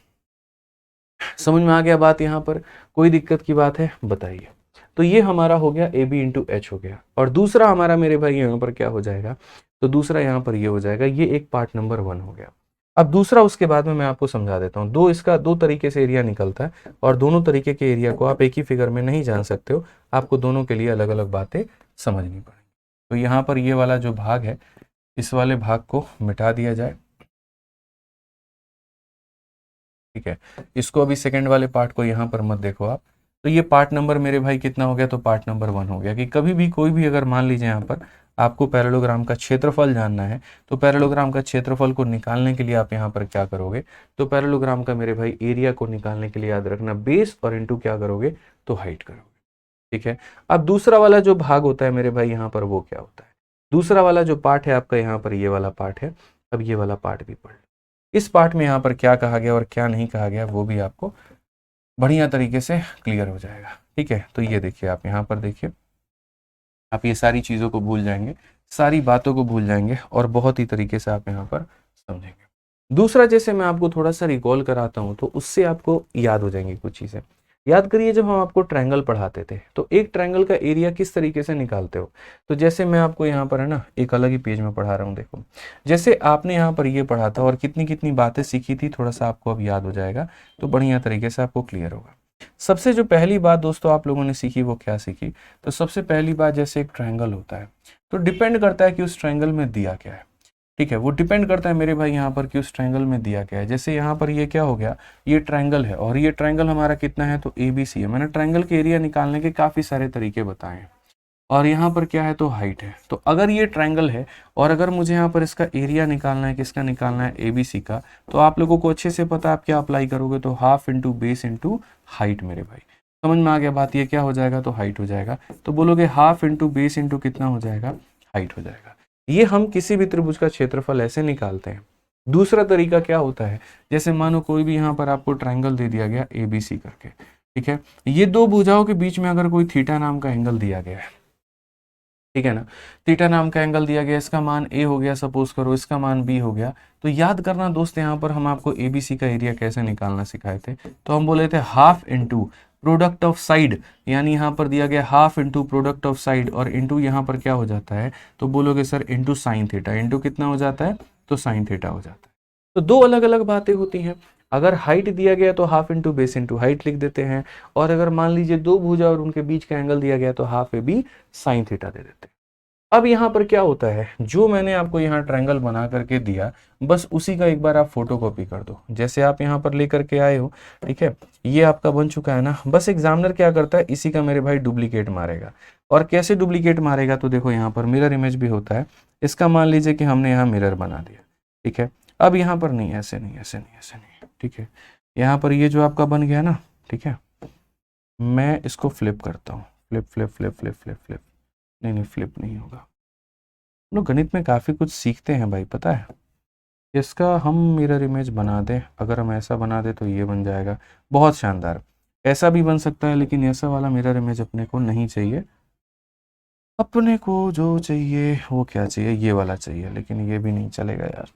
समझ में आ गया बात, यहाँ पर कोई दिक्कत की बात है बताइए। तो ये हमारा हो गया AB इंटू एच हो गया, और दूसरा हमारा मेरे भाई यहाँ पर क्या हो जाएगा, तो दूसरा यहाँ पर ये हो जाएगा, ये एक पार्ट नंबर 1 हो गया। अब दूसरा उसके बाद में मैं आपको समझा देता हूँ, इसका दो तरीके से एरिया निकलता है, और दोनों तरीके के एरिया को आप एक ही फिगर में नहीं जान सकते हो, आपको दोनों के लिए अलग अलग बातें समझनी पड़ेंगी। तो यहाँ पर ये वाला जो भाग है, इस वाले भाग को मिटा दिया जाए, ठीक है। इसको अभी सेकंड वाले पार्ट को यहाँ पर मत देखो आप। तो ये पार्ट नंबर मेरे भाई कितना हो गया, तो पार्ट नंबर 1 हो गया। कि कभी भी कोई भी अगर मान लीजिए यहाँ पर आपको पैरेललोग्राम का क्षेत्रफल जानना है, तो पैरेललोग्राम का क्षेत्रफल को निकालने के लिए आप यहाँ पर क्या करोगे, तो पैरेललोग्राम का मेरे भाई एरिया को निकालने के लिए याद रखना बेस और इंटू क्या करोगे, तो हाइट करोगे, ठीक है। अब दूसरा वाला जो भाग होता है मेरे भाई यहाँ पर वो क्या होता है, दूसरा वाला जो पार्ट है आपका यहाँ पर ये वाला पार्ट है। अब ये वाला पार्ट भी पढ़ लो, इस पार्ट में यहाँ पर क्या कहा गया और क्या नहीं कहा गया वो भी आपको बढ़िया तरीके से क्लियर हो जाएगा, ठीक है। तो ये देखिए आप यहाँ पर देखिए, आप ये सारी चीज़ों को भूल जाएंगे, सारी बातों को भूल जाएंगे, और बहुत ही तरीके से आप यहाँ पर समझेंगे। दूसरा जैसे मैं आपको थोड़ा सा रिकॉल कराता हूँ तो उससे आपको याद हो जाएंगी कुछ चीज़ें। याद करिए जब हम आपको ट्रायंगल पढ़ाते थे तो एक ट्रायंगल का एरिया किस तरीके से निकालते हो, तो जैसे मैं आपको यहाँ पर है ना एक अलग ही पेज में पढ़ा रहा हूँ, देखो जैसे आपने यहाँ पर ये पढ़ा था और कितनी कितनी बातें सीखी थी, थोड़ा सा आपको अब याद हो जाएगा, तो बढ़िया तरीके से आपको क्लियर होगा। सबसे जो पहली बात दोस्तों आप लोगों ने सीखी वो क्या सीखी, तो सबसे पहली बात जैसे एक ट्रायंगल होता है तो डिपेंड करता है कि उस ट्रायंगल में दिया क्या है, ठीक है। वो डिपेंड करता है मेरे भाई यहाँ पर कि उस ट्रायंगल में दिया क्या है। जैसे यहाँ पर ये क्या हो गया, ये ट्रायंगल है और ये ट्रायंगल हमारा कितना है, तो ABC है। मैंने ट्रायंगल के एरिया निकालने के काफ़ी सारे तरीके बताए हैं, और यहाँ पर क्या है तो हाइट है। तो अगर ये ट्रायंगल है और अगर मुझे यहाँ पर इसका एरिया निकालना है, किसका निकालना है, ABC का, तो आप लोगों को अच्छे से पता है आप क्या अप्लाई करोगे, तो half into base into height मेरे भाई। समझ में आ गया बात, ये क्या हो जाएगा तो हाइट हो जाएगा। तो बोलोगे हाफ इंटू बेस इंटू कितना हो जाएगा, हाइट हो जाएगा। ये हम किसी भी त्रिभुज का क्षेत्रफल ऐसे निकालते हैं। दूसरा तरीका क्या होता है, जैसे मानो कोई भी यहाँ पर आपको ट्रायंगल दे दिया गया ABC करके, ठीक है। ये दो भुजाओं के बीच में अगर कोई थीटा नाम का एंगल दिया गया है, ठीक है ना, थीटा नाम का एंगल दिया गया, इसका मान A हो गया, सपोज करो इसका मान B हो गया। तो याद करना दोस्त, यहाँ पर हम आपको ABC का एरिया कैसे निकालना सिखाए थे, तो हम बोले थे half into product of side, यानी यहाँ पर दिया गया half into product of side, और इंटू यहाँ पर क्या हो जाता है, तो बोलोगे sir into sine theta, into कितना हो जाता है, तो साइन थीटा हो जाता है। तो दो अलग अलग बातें होती हैं। अगर हाइट दिया गया तो half into base into height लिख देते हैं, और अगर मान लीजिए दो भुजा और उनके बीच का एंगल दिया गया तो हाफ AB साइन थीटा दे देते हैं। अब यहाँ पर क्या होता है, जो मैंने आपको यहाँ ट्रायंगल बना करके दिया, बस उसी का एक बार आप फोटो कॉपी कर दो, जैसे आप यहाँ पर लेकर के आए हो, ठीक है। ये आपका बन चुका है ना, बस एग्जामिनर क्या करता है, इसी का मेरे भाई डुप्लीकेट मारेगा। और कैसे डुप्लीकेट मारेगा, तो देखो यहाँ पर मिरर इमेज भी होता है। इसका मान लीजिए कि हमने यहाँ मिरर बना दिया, ठीक है। अब यहाँ पर नहीं, ऐसे नहीं, ऐसे नहीं, ऐसे नहीं, ठीक है। यहाँ पर ये जो आपका बन गया ना, ठीक है, मैं इसको फ्लिप करता हूँ, flip flip flip flip flip flip, नहीं फ्लिप नहीं होगा। हम लोग गणित में काफ़ी कुछ सीखते हैं भाई, पता है। इसका हम मिरर इमेज बना दें, अगर हम ऐसा बना दें तो ये बन जाएगा, बहुत शानदार। ऐसा भी बन सकता है, लेकिन ऐसा वाला मिरर इमेज अपने को नहीं चाहिए। अपने को जो चाहिए वो क्या चाहिए, ये वाला चाहिए, लेकिन ये भी नहीं चलेगा यार।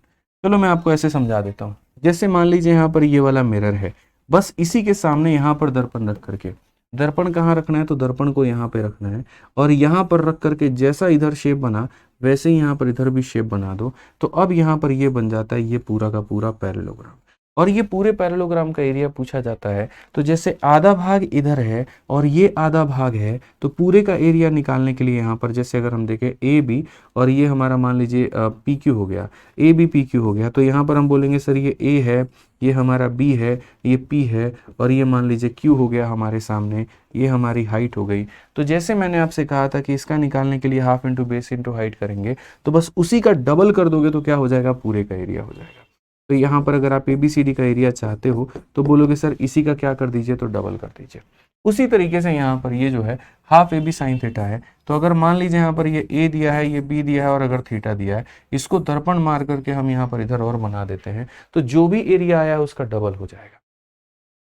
चलो मैं आपको ऐसे समझा देता हूँ। जैसे मान लीजिए यहाँ पर ये वाला मिरर है, बस इसी के सामने यहाँ पर दर्पण रख करके, दर्पण कहाँ रखना है, तो दर्पण को यहाँ पे रखना है, और यहाँ पर रख करके जैसा इधर शेप बना वैसे ही यहाँ पर इधर भी शेप बना दो। तो अब यहाँ पर ये बन जाता है ये पूरा का पूरा पैरेललोग्राम। और ये पूरे पैरेललोग्राम का एरिया पूछा जाता है, तो जैसे आधा भाग इधर है और ये आधा भाग है, तो पूरे का एरिया निकालने के लिए यहाँ पर जैसे अगर हम देखें ए बी, और ये हमारा मान लीजिए पी क्यू हो गया, ए बी पी क्यू हो गया, तो यहाँ पर हम बोलेंगे सर ये ए है, ये हमारा बी है, ये पी है, और ये मान लीजिए क्यू हो गया हमारे सामने, ये हमारी हाइट हो गई। तो जैसे मैंने आपसे कहा था कि इसका निकालने के लिए half into base into height करेंगे, तो बस उसी का डबल कर दोगे तो क्या हो जाएगा, पूरे का एरिया हो जाएगा। तो यहाँ पर अगर आप ABCD का एरिया चाहते हो तो बोलोगे सर इसी का क्या कर दीजिए, तो डबल कर दीजिए। उसी तरीके से यहाँ पर ये जो है हाफ AB साइन थीटा है, तो अगर मान लीजिए यहाँ पर ये A दिया है, ये B दिया है, और अगर थीटा दिया है, इसको दर्पण मार करके हम यहाँ पर इधर और बना देते हैं, तो जो भी एरिया आया है उसका डबल हो जाएगा।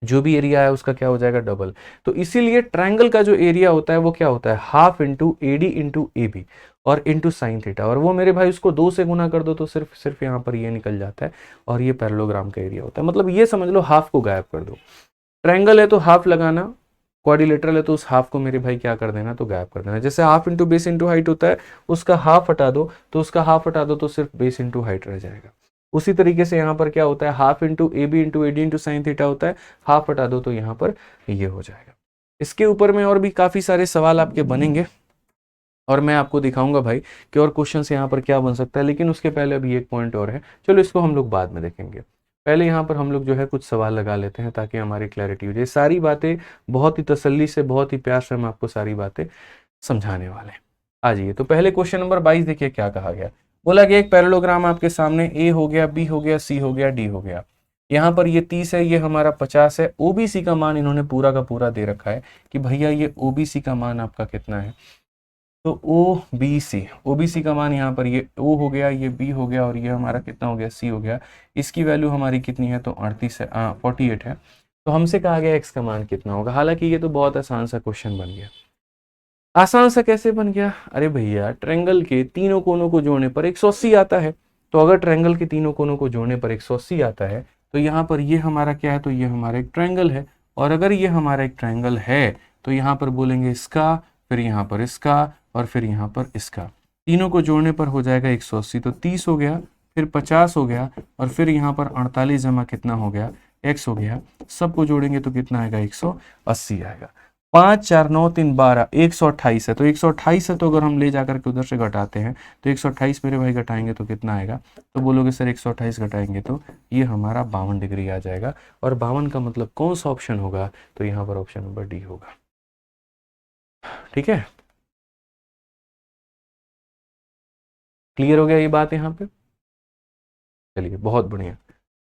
जो भी एरिया है उसका क्या हो जाएगा, डबल। तो इसीलिए ट्रायंगल का जो एरिया होता है वो क्या होता है, half into AD into AB और इंटू साइन थीटा। और वो मेरे भाई उसको 2 से गुना कर दो तो सिर्फ यहाँ पर ये निकल जाता है, और ये पैरेललोग्राम का एरिया होता है। मतलब ये समझ लो हाफ को गायब कर दो। ट्रायंगल है तो हाफ लगाना, क्वाड्रिलेटरल है तो उस हाफ को मेरे भाई क्या कर देना, तो गायब कर देना। जैसे half into base into height होता है, उसका हाफ हटा दो तो उसका हाफ हटा दो तो सिर्फ बेस इंटू हाइट रह जाएगा। उसी तरीके से यहाँ पर क्या होता है, half into AB into AD into sine theta होता है, हाफ हटा दो तो यहाँ पर ये हो जाएगा। इसके ऊपर में और भी काफी सारे सवाल आपके बनेंगे, और मैं आपको दिखाऊंगा भाई कि और क्वेश्चन यहाँ पर क्या बन सकता है। लेकिन उसके पहले अभी एक पॉइंट और है, चलो इसको हम लोग बाद में देखेंगे। पहले यहाँ पर हम लोग जो है कुछ सवाल लगा लेते हैं ताकि हमारी क्लैरिटी हो जाए। सारी बातें बहुत ही तसल्ली से, बहुत ही प्यार से हम आपको सारी बातें समझाने वाले हैं। आ जाइए, तो पहले क्वेश्चन नंबर 22 देखिए क्या कहा गया। बोला कि एक पैरेललोग्राम आपके सामने ए हो गया, बी हो गया, सी हो गया, डी हो गया। यहाँ पर ये 30 है, ये हमारा 50 है। ओबीसी का मान इन्होंने पूरा का पूरा दे रखा है कि भैया ये ओबीसी का मान आपका कितना है, तो ओबीसी का मान यहाँ पर ये ओ हो गया, ये बी हो गया, और ये हमारा कितना हो गया, सी हो गया। इसकी वैल्यू हमारी कितनी है, तो 48 है, 48 है। तो हमसे कहा गया एक्स का मान कितना होगा। हालांकि ये तो बहुत आसान सा क्वेश्चन बन गया। आसान सा कैसे बन गया, अरे भैया ट्रायंगल के तीनों कोनों को जोड़ने पर 180 आता है। तो अगर ट्रायंगल के तीनों कोनों को जोड़ने पर 180 आता है, तो यहाँ पर ये हमारा क्या है, तो ये हमारा एक ट्रायंगल है। और अगर ये हमारा एक ट्रायंगल है तो यहाँ पर बोलेंगे इसका, फिर यहाँ पर इसका, और फिर यहाँ पर इसका, तीनों को जोड़ने पर हो जाएगा 180। तो 30 हो गया, फिर 50 हो गया, और फिर यहाँ पर 48 जमा कितना हो गया, x हो गया। सबको जोड़ेंगे तो कितना आएगा, 180 आएगा। 5 4 9 3 12, 128 है। तो 128 है, तो अगर हम ले जाकर के उधर से घटाते हैं तो 128 मेरे भाई घटाएंगे तो कितना आएगा, तो बोलोगे सर 128 घटाएंगे तो ये हमारा 52 डिग्री आ जाएगा। और 52 का मतलब कौन सा ऑप्शन होगा, तो यहाँ पर ऑप्शन नंबर डी होगा। ठीक है, क्लियर हो गया ये बात यहाँ पे। चलिए बहुत बढ़िया,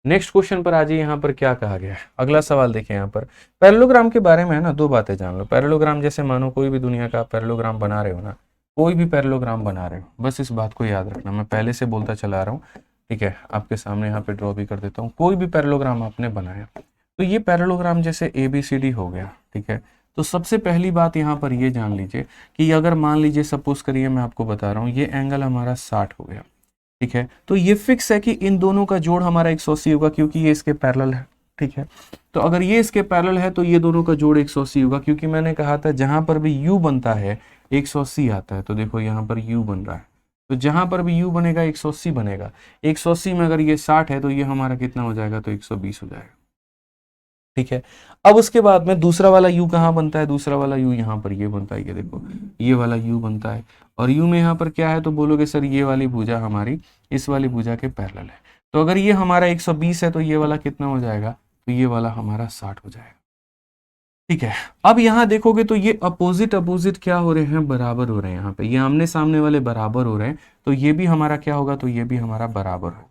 नेक्स्ट क्वेश्चन पर आ जाइए। यहाँ पर क्या कहा गया है, अगला सवाल देखिए। यहाँ पर पैरेललोग्राम के बारे में है ना, 2 बातें जान लो। पैरेललोग्राम जैसे मानो कोई भी दुनिया का पैरेललोग्राम बना रहे हो ना, कोई भी पैरेललोग्राम बना रहे हो, बस इस बात को याद रखना। मैं पहले से बोलता चला रहा हूँ, ठीक है, आपके सामने यहाँ पे ड्रॉ भी कर देता हूँ। कोई भी पैरेललोग्राम आपने बनाया, तो ये पैरेललोग्राम जैसे ABCD हो गया, ठीक है। तो सबसे पहली बात यहाँ पर ये जान लीजिए कि अगर मान लीजिए सपोज करिए, मैं आपको बता रहा हूँ, ये एंगल हमारा 60 हो गया, ठीक है। तो ये फिक्स है कि इन दोनों का जोड़ हमारा 180 होगा, क्योंकि ये इसके पैरेलल है, ठीक है। तो अगर ये इसके पैरेलल है तो ये दोनों का जोड़ 180 होगा, क्योंकि मैंने कहा था जहां पर भी u बनता है 180 आता है। तो देखो यहाँ पर u बन रहा है, तो जहां पर भी u बनेगा 180 बनेगा। 180 में अगर ये 60 है तो ये हमारा कितना हो जाएगा, तो 120 हो जाएगा, ठीक है। अब उसके बाद में दूसरा वाला u कहाँ बनता है, दूसरा वाला u यहाँ पर ये बनता है, ये देखो ये वाला u बनता है। और u में यहाँ पर क्या है, तो बोलोगे सर ये वाली भुजा हमारी इस वाली भुजा के पैरेलल है। तो अगर ये हमारा 120 है तो ये वाला कितना हो जाएगा, तो ये वाला हमारा 60 हो जाएगा, ठीक है। अब यहाँ देखोगे तो ये अपोजिट अपोजिट क्या हो रहे हैं, बराबर हो रहे हैं। यहाँ पे ये आमने सामने वाले बराबर हो रहे हैं, तो ये भी हमारा क्या होगा, तो ये भी हमारा बराबर होगा।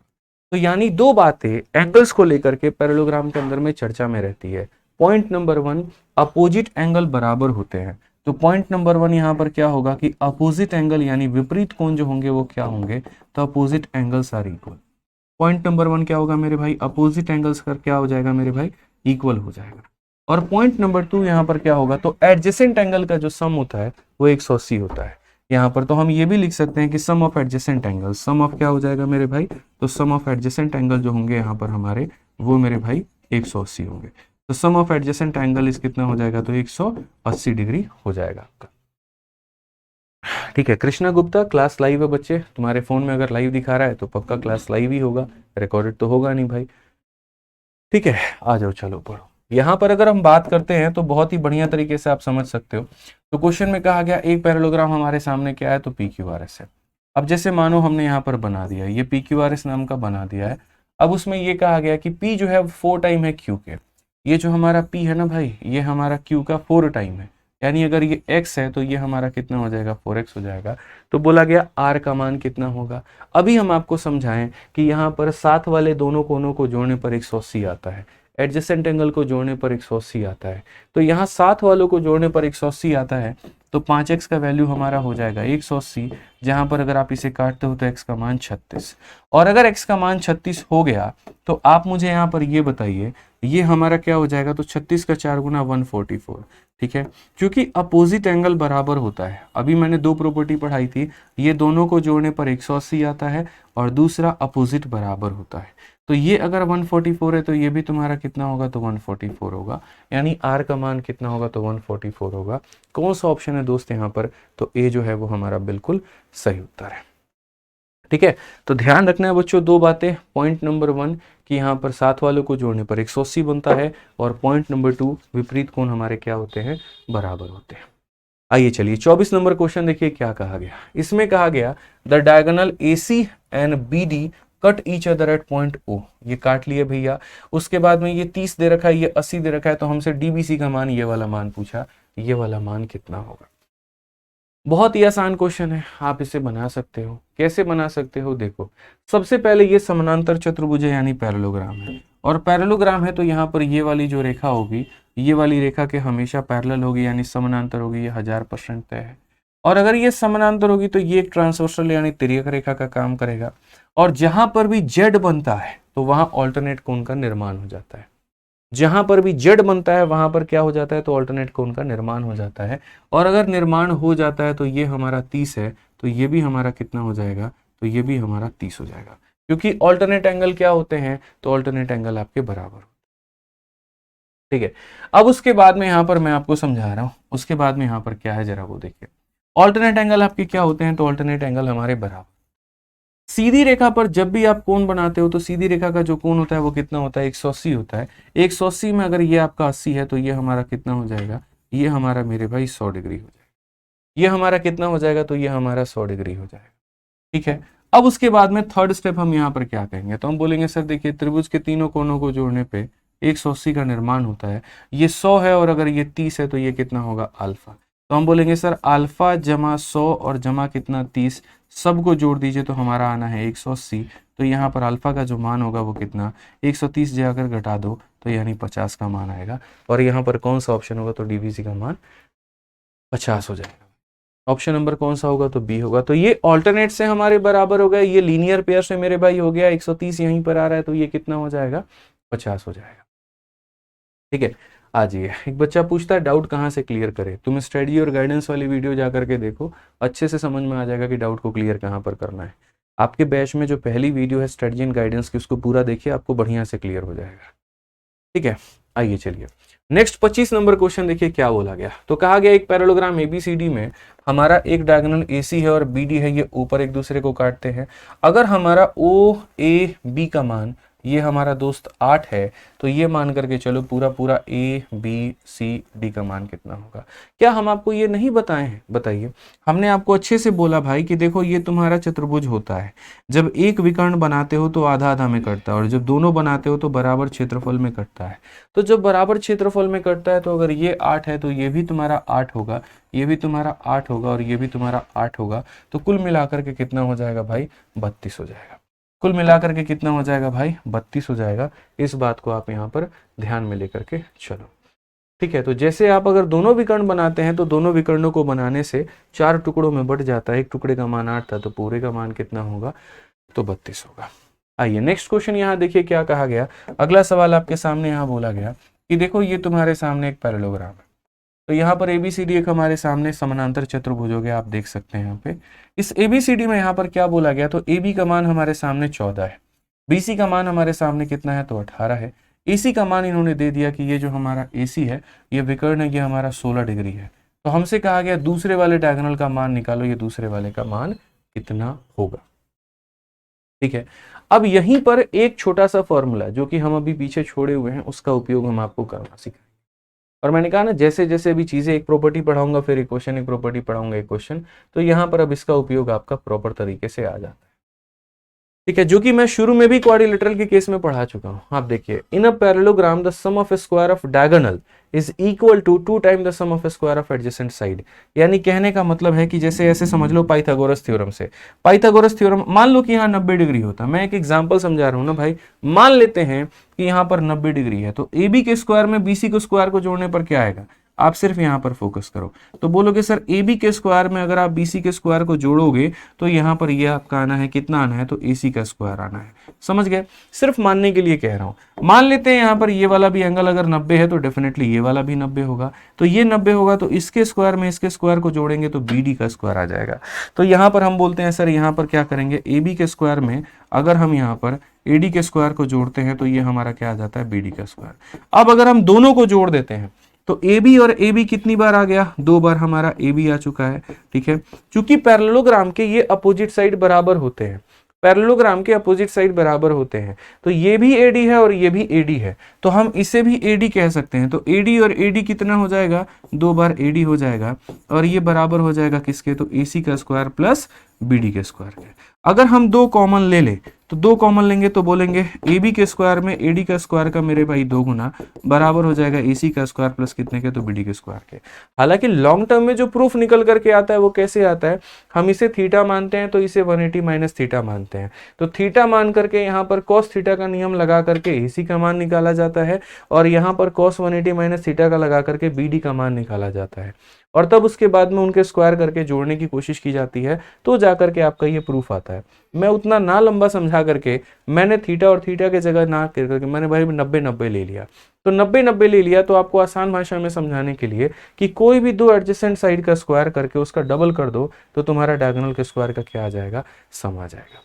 तो यानी 2 बातें एंगल्स को लेकर के पैरेललोग्राम के अंदर में चर्चा में रहती है। पॉइंट नंबर 1, अपोजिट एंगल बराबर होते हैं। तो पॉइंट नंबर 1 यहाँ पर क्या होगा कि अपोजिट एंगल यानी विपरीत कोण जो होंगे वो क्या होंगे, तो opposite angles are equal. Point number 1 क्या होगा मेरे भाई, अपोजिट एंगल्स का क्या हो जाएगा मेरे भाई, इक्वल हो जाएगा। और पॉइंट नंबर 2 यहाँ पर क्या होगा, तो एडजेसेंट एंगल का जो सम होता है वो 180 होता है यहाँ पर। तो हम ये भी लिख सकते हैं कि sum of adjacent angle, sum of क्या हो जाएगा मेरे भाई, तो सम ऑफ एडजेसेंट एंगल जो होंगे यहाँ पर हमारे, वो मेरे भाई 180 होंगे। तो सम ऑफ एडजेसेंट एंगल इस कितना हो जाएगा, तो 180 डिग्री हो जाएगा आपका। ठीक है, कृष्णा गुप्ता क्लास लाइव है बच्चे, तुम्हारे फोन में अगर लाइव दिखा रहा है तो पक्का क्लास लाइव ही होगा, रिकॉर्डेड तो होगा नहीं भाई। ठीक है, आ जाओ चलो पढ़ो। यहाँ पर अगर हम बात करते हैं तो बहुत ही बढ़िया तरीके से आप समझ सकते हो। तो क्वेश्चन में कहा गया एक पैरेललोग्राम हमारे सामने क्या है, तो पी क्यू आर एस है। अब जैसे मानो हमने यहाँ पर बना दिया, ये पी क्यू आर एस नाम का बना दिया है। अब उसमें ये कहा गया कि पी जो है 4 टाइम है क्यू के, ये जो हमारा पी है ना भाई, ये हमारा क्यू का 4 टाइम है, यानी अगर ये x है तो ये हमारा कितना हो जाएगा, 4x हो जाएगा। तो बोला गया r का मान कितना होगा। अभी हम आपको समझाएं कि यहाँ पर साथ वाले दोनों कोनों को जोड़ने पर 180 आता है, एडजेसेंट एंगल को जोड़ने पर 180 आता है। तो यहाँ साथ वालों को जोड़ने पर 180 आता है, तो 5x का वैल्यू हमारा हो जाएगा 180, जहाँ पर अगर आप इसे काटते हो तो x का मान 36। और अगर x का मान 36 हो गया तो आप मुझे यहाँ पर ये बताइए, ये हमारा क्या हो जाएगा, तो 36 का 4 गुना 144। ठीक है, क्योंकि अपोजिट एंगल बराबर होता है। अभी मैंने 2 प्रॉपर्टी पढ़ाई थी, ये दोनों को जोड़ने पर 180 आता है और दूसरा अपोजिट बराबर होता है। तो ये अगर 144 है तो ये भी तुम्हारा कितना होगा, तो 144 होगा, यानी r का मान कितना होगा, तो 144 होगा। कौन सा ऑप्शन है दोस्त यहाँ पर, तो ए जो है वो हमारा बिल्कुल सही उत्तर है। ठीक है, तो ध्यान रखना है बच्चों 2 बातें। पॉइंट नंबर 1 कि यहाँ पर साथ वालों को जोड़ने पर 180 बनता है, और पॉइंट नंबर 2 विपरीत कोण हमारे क्या होते हैं, बराबर होते हैं। आइए चलिए 24 नंबर क्वेश्चन देखिए क्या कहा गया। इसमें कहा गया the diagonal AC and BD cut each other at point O। ये काट लिए भैया। उसके बाद में ये 30 दे रखा है, ये 80 दे रखा है, तो हमसे DBC का मान, ये वाला मान पूछा, ये वाला मान कितना होगा। बहुत ही आसान क्वेश्चन है, आप इसे बना सकते हो। कैसे बना सकते हो, देखो सबसे पहले ये समानांतर चतुर्भुज है यानी पैरेललोग्राम है, और पैरेललोग्राम है तो यहाँ पर ये वाली जो रेखा होगी, ये वाली रेखा के हमेशा पैरेलल होगी यानी समानांतर होगी, ये 1000% तय है। और अगर ये समानांतर होगी तो ये एक ट्रांसवर्सल यानी तिर्यक रेखा का काम करेगा, और जहां पर भी जेड बनता है तो वहां ऑल्टरनेट कोण का निर्माण हो जाता है। जहां पर भी जेड बनता है वहां पर क्या हो जाता है, तो ऑल्टरनेट कोण का निर्माण हो जाता है। और अगर निर्माण हो जाता है तो ये हमारा 30 है, तो ये भी हमारा कितना हो जाएगा, तो ये भी हमारा 30 हो जाएगा, क्योंकि ऑल्टरनेट एंगल क्या होते हैं, तो ऑल्टरनेट एंगल आपके बराबर। ठीक है, अब उसके बाद में यहां पर मैं आपको समझा रहा हूं, उसके बाद में यहां पर क्या है जरा वो देखिए। ऑल्टरनेट एंगल आपके क्या होते हैं, तो ऑल्टरनेट एंगल हमारे बराबर। सीधी रेखा पर जब भी आप कोण बनाते हो तो सीधी रेखा का जो कोण होता है वो कितना होता है, 180 होता है। 180 में अगर ये आपका 80 है तो ये हमारा कितना हो जाएगा, ये हमारा मेरे भाई 100 डिग्री हो जाएगा। ये हमारा कितना हो जाएगा, तो ये हमारा 100 डिग्री हो जाएगा। ठीक है, अब उसके बाद में थर्ड स्टेप हम यहाँ पर क्या कहेंगे, तो हम बोलेंगे सर देखिए त्रिभुज के तीनों कोनों को जोड़ने पे 180 का निर्माण होता है, ये 100 है और अगर ये 30 है तो ये कितना होगा, अल्फा। तो हम बोलेंगे सर अल्फा जमा 100 और जमा कितना 30, सबको जोड़ दीजिए तो हमारा आना है 180। तो यहाँ पर अल्फा का जो मान होगा वो कितना, 130 जाकर घटा दो तो यानी 50 का मान आएगा। और यहाँ पर कौन सा ऑप्शन होगा, तो डीवीसी का मान 50 हो जाएगा। ऑप्शन नंबर कौन सा होगा, तो बी होगा। तो ये ऑल्टरनेट से हमारे बराबर हो गया, ये लीनियर पेयर से मेरे भाई हो गया। 130 यहीं पर आ रहा है तो ये कितना हो जाएगा, 50 हो जाएगा। ठीक है, आ जाइए। एक बच्चा पूछता है डाउट कहाँ से क्लियर करे, तुम स्टडी और गाइडेंस वाली वीडियो जा करके देखो, अच्छे से समझ में आ जाएगा कि डाउट को क्लियर कहाँ पर करना है। आपके बैच में जो पहली वीडियो है स्टडी एंड गाइडेंस की, उसको पूरा देखिए, आपको बढ़िया से क्लियर हो जाएगा। ठीक है, आइए चलिए नेक्स्ट 25 नंबर क्वेश्चन देखिए क्या बोला गया। तो कहा गया एक पैरेललोग्राम एबीसीडी में हमारा एक डायगोनल एसी है और बीडी है, ये ऊपर एक दूसरे को काटते हैं। अगर हमारा ओ ए बी का मान, ये हमारा दोस्त 8 है, तो ये मान करके चलो पूरा पूरा ए बी सी डी का मान कितना होगा। क्या हम आपको ये नहीं बताए हैं, बताइए। हमने आपको अच्छे से बोला भाई कि देखो ये तुम्हारा चतुर्भुज होता है, जब एक विकर्ण बनाते हो तो आधा आधा में कटता है, और जब दोनों बनाते हो तो बराबर क्षेत्रफल में कटता है। तो जब बराबर क्षेत्रफल में कटता है तो अगर ये 8 है तो ये भी तुम्हारा 8 होगा, ये भी तुम्हारा 8 होगा और ये भी तुम्हारा 8 होगा। तो कुल मिलाकर के कितना हो जाएगा भाई, 32 हो जाएगा। कुल मिलाकर के कितना हो जाएगा भाई, 32 हो जाएगा। इस बात को आप यहाँ पर ध्यान में लेकर के चलो। ठीक है, तो जैसे आप अगर दोनों विकर्ण बनाते हैं तो दोनों विकर्णों को बनाने से 4 टुकड़ों में बट जाता है। एक टुकड़े का मान 8 था तो पूरे का मान कितना होगा, तो 32 होगा। आइए नेक्स्ट क्वेश्चन यहाँ देखिए क्या कहा गया। अगला सवाल आपके सामने यहाँ बोला गया कि देखो ये तुम्हारे सामने एक पैरेललोग्राम है, तो यहाँ पर एबीसीडी एक हमारे सामने समानांतर चतुर्भुज हो गया, आप देख सकते हैं यहाँ पे। इस एबीसीडी में यहाँ पर क्या बोला गया, तो एबी का मान हमारे सामने 14 है, बीसी का मान हमारे सामने कितना है, तो 18 है। एसी का मान इन्होंने दे दिया कि ये जो हमारा एसी है, ये विकर्ण है, ये हमारा 16 डिग्री है। तो हमसे कहा गया दूसरे वाले डायगोनल का मान निकालो, ये दूसरे वाले का मान कितना होगा। ठीक है, अब यहीं पर एक छोटा सा फॉर्मूला जो कि हम अभी पीछे छोड़े हुए हैं, उसका उपयोग हम आपको करना सीखेंगे। और मैंने कहा ना, जैसे जैसे अभी चीजें एक प्रॉपर्टी पढ़ाऊंगा फिर एक क्वेश्चन, एक प्रॉपर्टी पढ़ाऊंगा एक क्वेश्चन, तो यहाँ पर अब इसका उपयोग आपका प्रॉपर तरीके से आ जाता है। ठीक है, जो कि मैं शुरू में भी क्वाड्रिलेटरल के केस में पढ़ा चुका हूं। आप देखिए, in a parallelogram the sum of square of diagonal is equal to 2 time the sum of square of adjacent side. यानी कहने का मतलब है कि जैसे ऐसे समझ लो पाइथागोरस थ्योरम से, पाइथागोरस थ्योरम मान लो कि यहाँ 90 डिग्री होता, मैं एक एग्जांपल समझा रहा हूँ ना भाई, मान लेते हैं कि यहाँ पर 90 डिग्री है, तो ए बी के स्क्वायर में बीसी के स्क्वायर को जोड़ने पर क्या आएगा, आप सिर्फ यहां पर फोकस करो तो बोलोगे सर ए बी के स्क्वायर में अगर आप बी सी के स्क्वायर को जोड़ोगे तो यहां पर ये आपका आना है, कितना आना है, तो ए सी का स्क्वायर आना है। समझ गए, सिर्फ मानने के लिए कह रहा हूं। मान लेते हैं यहां पर ये वाला भी एंगल अगर 90 है तो डेफिनेटली ये वाला भी 90 होगा, तो ये 90 होगा, तो इसके स्क्वायर में इसके स्क्वायर को जोड़ेंगे तो बी डी का स्क्वायर आ जाएगा। तो यहां पर हम बोलते हैं सर यहां पर क्या करेंगे, ए बी के स्क्वायर में अगर हम यहाँ पर ए डी के स्क्वायर को जोड़ते हैं तो ये हमारा क्या आ जाता है, बी डी का स्क्वायर। अब अगर हम दोनों को जोड़ देते हैं तो ए बी और ए बी कितनी बार आ गया, 2 बार हमारा ए बी आ चुका है। ठीक है, चूंकि पैरेललोग्राम के ये अपोजिट साइड बराबर होते हैं, पैरेललोग्राम के अपोजिट साइड बराबर होते हैं, तो ये भी एडी है और ये भी एडी है, तो हम इसे भी एडी कह सकते हैं। तो एडी और एडी कितना हो जाएगा, 2 बार एडी हो जाएगा, और ये बराबर हो जाएगा किसके, तो एसी का स्क्वायर प्लस बीडी के स्क्वायर के। अगर हम 2 कॉमन ले ले तो 2 कॉमन लेंगे तो बोलेंगे ए बी के स्क्वायर में एडी का स्क्वायर का मेरे भाई 2 गुना बराबर हो जाएगा एसी का स्क्वायर प्लस कितने के, तो बीडी के स्क्वायर के। हालांकि लॉन्ग टर्म में जो प्रूफ निकल करके आता है वो कैसे आता है, हम इसे थीटा मानते हैं तो इसे 180 माइनस थीटा मानते हैं, तो थीटा मान करके यहाँ पर कॉस थीटा का नियम लगा करके एसी का मान निकाला जाता है, और यहाँ पर कॉस 180 माइनस थीटा का लगा करके बीडी का मान निकाला जाता है, और तब उसके बाद में उनके स्क्वायर करके जोड़ने की कोशिश की जाती है, तो जाकर के आपका ये प्रूफ आता है। मैं उतना ना लंबा समझा करके मैंने थीटा और थीटा के जगह ना करके मैंने भाई 90-90 ले लिया, तो 90-90 ले लिया, तो आपको आसान भाषा में समझाने के लिए कि कोई भी 2 एडजेसेंट साइड का स्क्वायर करके उसका डबल कर दो तो तुम्हारा डायगोनल के स्क्वायर का क्या आ जाएगा, सम आ जाएगा।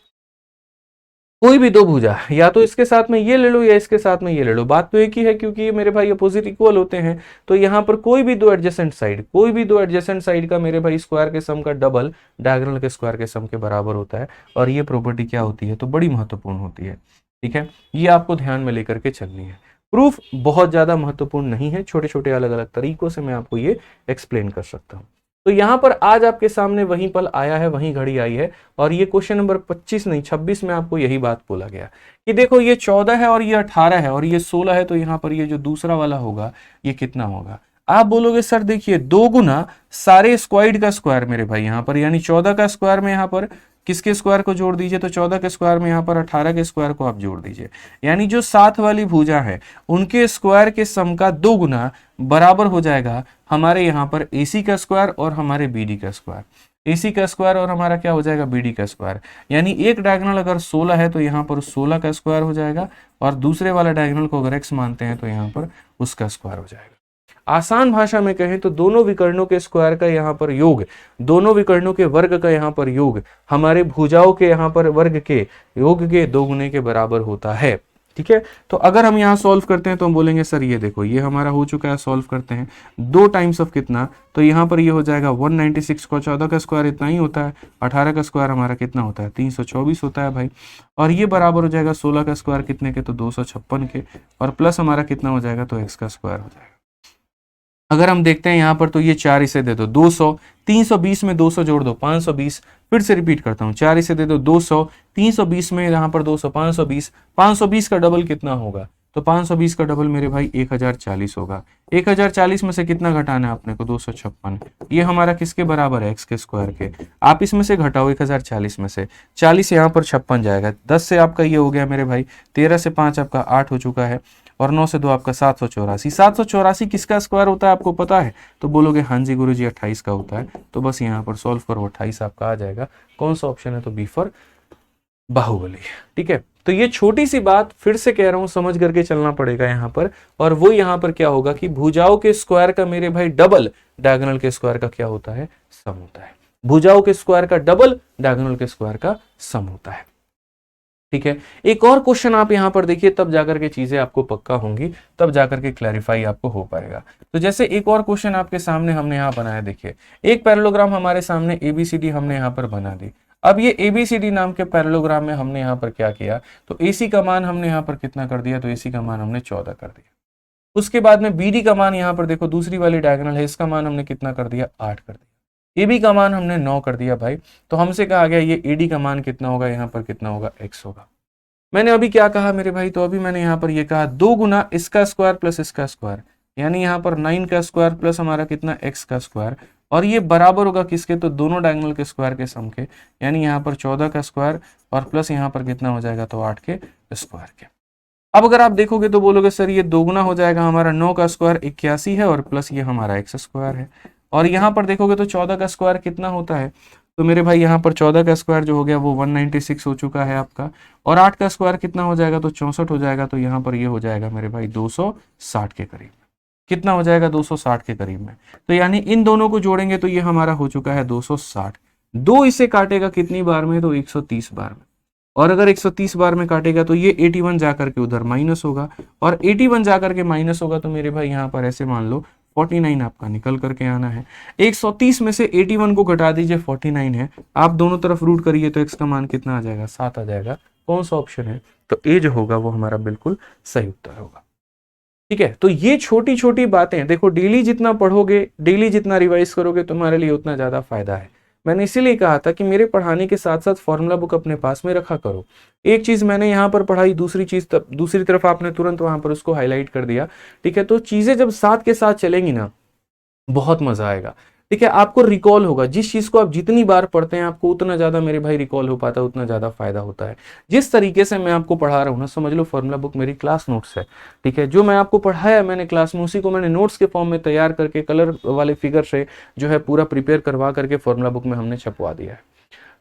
कोई भी 2 भुजा, या तो इसके साथ में ये ले लो या इसके साथ में ये ले लो, बात तो एक ही है, क्योंकि ये मेरे भाई अपोजिट इक्वल होते हैं, तो यहाँ पर कोई भी 2 एडजेसेंट साइड, कोई भी 2 एडजेसेंट साइड का मेरे भाई स्क्वायर के सम का डबल डायगोनल के स्क्वायर के सम के बराबर होता है, और ये प्रॉपर्टी क्या होती है, तो बड़ी महत्वपूर्ण होती है। ठीक है, ये आपको ध्यान में लेकर के चलनी है। प्रूफ बहुत ज्यादा महत्वपूर्ण नहीं है, छोटे छोटे अलग अलग तरीकों से मैं आपको ये एक्सप्लेन कर सकता हूँ। तो यहां पर आज आपके सामने वही पल आया है, वही घड़ी आई है, और ये क्वेश्चन नंबर 25 नहीं 26 में आपको यही बात बोला गया कि देखो ये 14 है और ये 18 है और ये 16 है, तो यहाँ पर ये जो दूसरा वाला होगा ये कितना होगा। आप बोलोगे सर देखिए 2 गुना सारे स्क्वाइड का स्क्वायर मेरे भाई यहाँ पर, यानी 14 का स्क्वायर में यहाँ पर किसके स्क्वायर को जोड़ दीजिए, तो 14 के स्क्वायर में यहाँ पर 18 के स्क्वायर को आप जोड़ दीजिए, यानी जो साथ वाली भुजा है उनके स्क्वायर के सम का 2 गुना बराबर हो जाएगा हमारे यहाँ पर एसी का स्क्वायर और हमारे बीडी का स्क्वायर। एसी का स्क्वायर और हमारा क्या हो जाएगा, बीडी का स्क्वायर, यानी एक डायगोनल अगर 16 है तो यहाँ पर 16 का स्क्वायर हो जाएगा, और दूसरे वाला डायगोनल को अगर x मानते हैं तो यहाँ पर उसका स्क्वायर हो जाएगा। आसान भाषा में कहें तो दोनों विकर्णों के स्क्वायर का यहाँ पर योग, दोनों विकर्णों के वर्ग का यहाँ पर योग हमारे भुजाओं के यहाँ पर वर्ग के योग के 2 गुने के बराबर होता है। ठीक है, तो अगर हम यहाँ सॉल्व करते हैं तो हम बोलेंगे सर ये देखो ये हमारा हो चुका है, सॉल्व करते हैं 2 टाइम्स ऑफ कितना, तो यहाँ पर ये हो जाएगा 196 को 14 का स्क्वायर इतना ही होता है, 18 का स्क्वायर हमारा कितना होता है, 324 होता है भाई, और ये बराबर हो जाएगा 16 का स्क्वायर कितने के, तो 256 के, और प्लस हमारा कितना हो जाएगा, तो x का स्क्वायर हो जाएगा। अगर हम देखते हैं यहाँ पर तो ये 4 इसे दे दो 200, 320 में 200 जोड़ दो 520, फिर से रिपीट करता हूँ 4 इसे दे दो 200, 320 में यहाँ पर 200 520, 520 का डबल कितना होगा, तो 520 का डबल मेरे भाई 1040 होगा। 1040 में से कितना घटाना है अपने को, 256, ये हमारा किसके बराबर है, x के स्क्वायर के। आप इसमें से घटाओ 1040 में से 40 यहाँ पर 56 जाएगा, 10 से आपका ये हो गया मेरे भाई 13 से 5 आपका 8 हो चुका है, और 9 से 2 आपका 784। 784 किसका स्क्वायर होता है आपको पता है? तो बोलोगे हाँ जी गुरुजी 28 का होता है। तो बस यहाँ पर सॉल्व करो, 28 आपका आ जाएगा। कौन सा ऑप्शन है? तो बी फॉर बाहुबली। ठीक है, तो ये छोटी सी बात फिर से कह रहा हूं, समझ करके चलना पड़ेगा यहाँ पर। और वो यहाँ पर क्या होगा कि भुजाओं के स्क्वायर का मेरे भाई डबल डायगोनल के स्क्वायर का क्या होता है? सम होता है। भुजाओं के स्क्वायर का डबल डायगोनल के स्क्वायर का सम होता है। ठीक है, एक और क्वेश्चन आप यहां पर देखिए, तब जाकर के चीजें आपको पक्का होंगी, तब जाकर के क्लैरिफाई आपको हो पाएगा। तो जैसे एक और क्वेश्चन आपके सामने हमने यहां बनाया, देखिए एक पैरेललोग्राम हमारे सामने एबीसीडी हमने यहां पर बना दी। अब ये एबीसीडी नाम के पैरेललोग्राम में हमने यहां पर क्या किया? तो एसी का मान हमने यहां पर कितना कर दिया? तो एसी का मान हमने 14 कर दिया। उसके बाद में बीडी का मान यहां पर देखो, दूसरी वाली डायगोनल है, इसका मान हमने कितना कर दिया? 8 कर दिया। एबी का मान हमने 9 कर दिया भाई। तो हमसे कहा गया ये एडी का मान कितना होगा? यहाँ पर कितना होगा? x होगा। मैंने अभी क्या कहा मेरे भाई? तो अभी मैंने यहाँ पर ये कहा 2 गुना इसका स्क्वायर प्लस इसका स्क्वायर, यानी यहाँ पर 9 का स्क्वायर प्लस हमारा कितना? x का स्क्वायर। और ये बराबर होगा किसके? तो दोनों डायगोनल के स्क्वायर के सम के, यानी यहाँ पर 14 का स्क्वायर और प्लस यहाँ पर कितना हो जाएगा? तो 8 के स्क्वायर के। अब अगर आप देखोगे तो बोलोगे सर ये 2 गुना हो जाएगा, हमारा 9 का स्क्वायर 81 है और प्लस ये हमारा x स्क्वायर है। और यहाँ पर देखोगे तो 14 का स्क्वायर कितना होता है? तो मेरे भाई यहाँ पर 14 का स्क्वायर जो हो गया वो 196 हो चुका है आपका। और 8 का स्क्वायर कितना हो जाएगा? तो 64 हो जाएगा। तो यहाँ पर ये हो जाएगा मेरे भाई 260 के करीब। कितना हो जाएगा? 260 के करीब में। तो यानी इन दोनों को जोड़ेंगे तो ये हमारा हो चुका है 260। 2 इसे काटेगा कितनी बार में? तो 130 बार में। और अगर 130 बार में काटेगा तो ये 81 जाकर के उधर माइनस होगा, और 81 जाकर के माइनस होगा तो मेरे भाई यहाँ पर ऐसे मान लो 49 आपका निकल करके आना है। 130 में से 81 को घटा दीजिए, 49 है। आप दोनों तरफ रूट करिए तो x का मान कितना आ जाएगा? 7 आ जाएगा। कौन सा ऑप्शन है? तो ए जो होगा वो हमारा बिल्कुल सही उत्तर होगा। ठीक है, तो ये छोटी छोटी बातें देखो, डेली जितना पढ़ोगे, डेली जितना रिवाइज करोगे, तुम्हारे लिए उतना ज्यादा फायदा है। मैंने इसीलिए कहा था कि मेरे पढ़ाने के साथ साथ फॉर्मूला बुक अपने पास में रखा करो। एक चीज मैंने यहाँ पर पढ़ाई, दूसरी चीज दूसरी तरफ आपने तुरंत वहां पर उसको हाईलाइट कर दिया। ठीक है, तो चीजें जब साथ के साथ चलेंगी ना, बहुत मजा आएगा। ठीक है, आपको रिकॉल होगा। जिस चीज को आप जितनी बार पढ़ते हैं आपको उतना ज्यादा मेरे भाई रिकॉल हो पाता है, उतना ज्यादा फायदा होता है। जिस तरीके से मैं आपको पढ़ा रहा हूँ ना, समझ लो फॉर्मूला बुक मेरी क्लास नोट्स है। ठीक है, जो मैं आपको पढ़ाया मैंने क्लास में, उसी को मैंने नोट्स के फॉर्म में तैयार करके कलर वाले फिगर से जो है पूरा प्रिपेयर करवा करके फॉर्मूला बुक में हमने छपवा दिया है।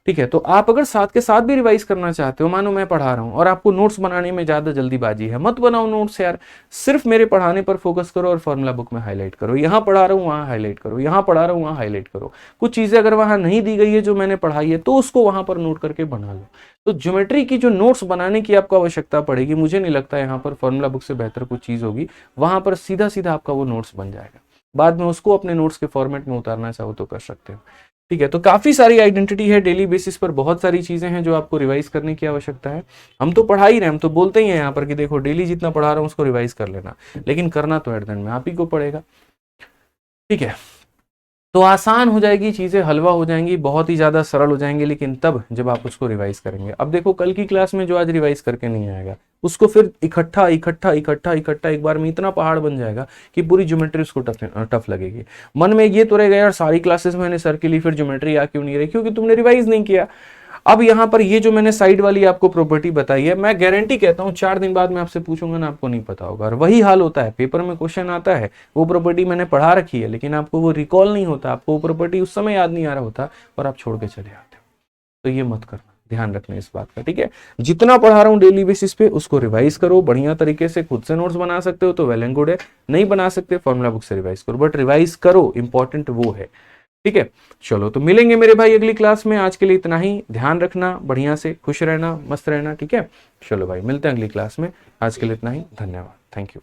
ठीक है, तो आप अगर साथ के साथ भी रिवाइज करना चाहते हो, मानो मैं पढ़ा रहा हूं और आपको नोट्स बनाने में ज्यादा जल्दीबाजी है, मत बनाओ नोट्स यार। सिर्फ मेरे पढ़ाने पर फोकस करो और फॉर्मूला बुक में हाईलाइट करो। यहां पढ़ा रहा हूं वहां हाईलाइट करो, यहां पढ़ा रहा हूं वहां हाईलाइट करो। कुछ चीजें अगर वहां नहीं दी गई है जो मैंने पढ़ाई है तो उसको वहां पर नोट करके बना लो। तो ज्योमेट्री की जो नोट्स बनाने की आपको आवश्यकता पड़ेगी, मुझे नहीं लगता यहाँ पर फॉर्मूला बुक से बेहतर कुछ चीज होगी। वहां पर सीधा सीधा आपका वो नोट्स बन जाएगा। बाद में उसको अपने नोट्स के फॉर्मेट में उतारना चाहो तो कर सकते हो। ठीक है, तो काफी सारी आइडेंटिटी है, डेली बेसिस पर बहुत सारी चीजें हैं जो आपको रिवाइज करने की आवश्यकता है। हम तो पढ़ा ही रहे, हम तो बोलते ही हैं यहाँ पर कि देखो डेली जितना पढ़ा रहा हूँ उसको रिवाइज कर लेना, लेकिन करना तो एट द एंड में आप ही को पड़ेगा। ठीक है, तो आसान हो जाएगी चीजें, हलवा हो जाएंगी, बहुत ही ज्यादा सरल हो जाएंगी, लेकिन तब जब आप उसको रिवाइज करेंगे। अब देखो कल की क्लास में जो आज रिवाइज करके नहीं आएगा उसको फिर इकट्ठा इकट्ठा इकट्ठा इकट्ठा एक बार में इतना पहाड़ बन जाएगा कि पूरी ज्योमेट्री उसको टफ लगेगी। मन में ये तो रहेगा यार सारी क्लासेस मैंने सर के लिए, फिर ज्योमेट्री आ क्यों नहीं रही? क्योंकि तुमने रिवाइज नहीं किया। अब यहाँ पर ये जो मैंने साइड वाली आपको प्रॉपर्टी बताई है, मैं गारंटी कहता हूँ 4 दिन बाद मैं आपसे पूछूंगा ना, आपको नहीं पता होगा। और वही हाल होता है, पेपर में क्वेश्चन आता है, वो प्रॉपर्टी मैंने पढ़ा रखी है लेकिन आपको वो रिकॉल नहीं होता, आपको वो प्रॉपर्टी उस समय याद नहीं आ रहा होता और आप छोड़ के चले आते हो। तो ये मत करना, ध्यान रखना इस बात का। ठीक है, जितना पढ़ा रहा हूँ डेली बेसिस पे उसको रिवाइज करो बढ़िया तरीके से। खुद से नोट्स बना सकते हो तो वेल एंड गुड है, नहीं बना सकते फॉर्मूला बुक से रिवाइज करो, बट रिवाइज करो, इंपॉर्टेंट वो है। ठीक है, चलो तो मिलेंगे मेरे भाई अगली क्लास में। आज के लिए इतना ही, ध्यान रखना, बढ़िया से खुश रहना, मस्त रहना। ठीक है, चलो भाई मिलते हैं अगली क्लास में। आज के लिए इतना ही, धन्यवाद, थैंक यू।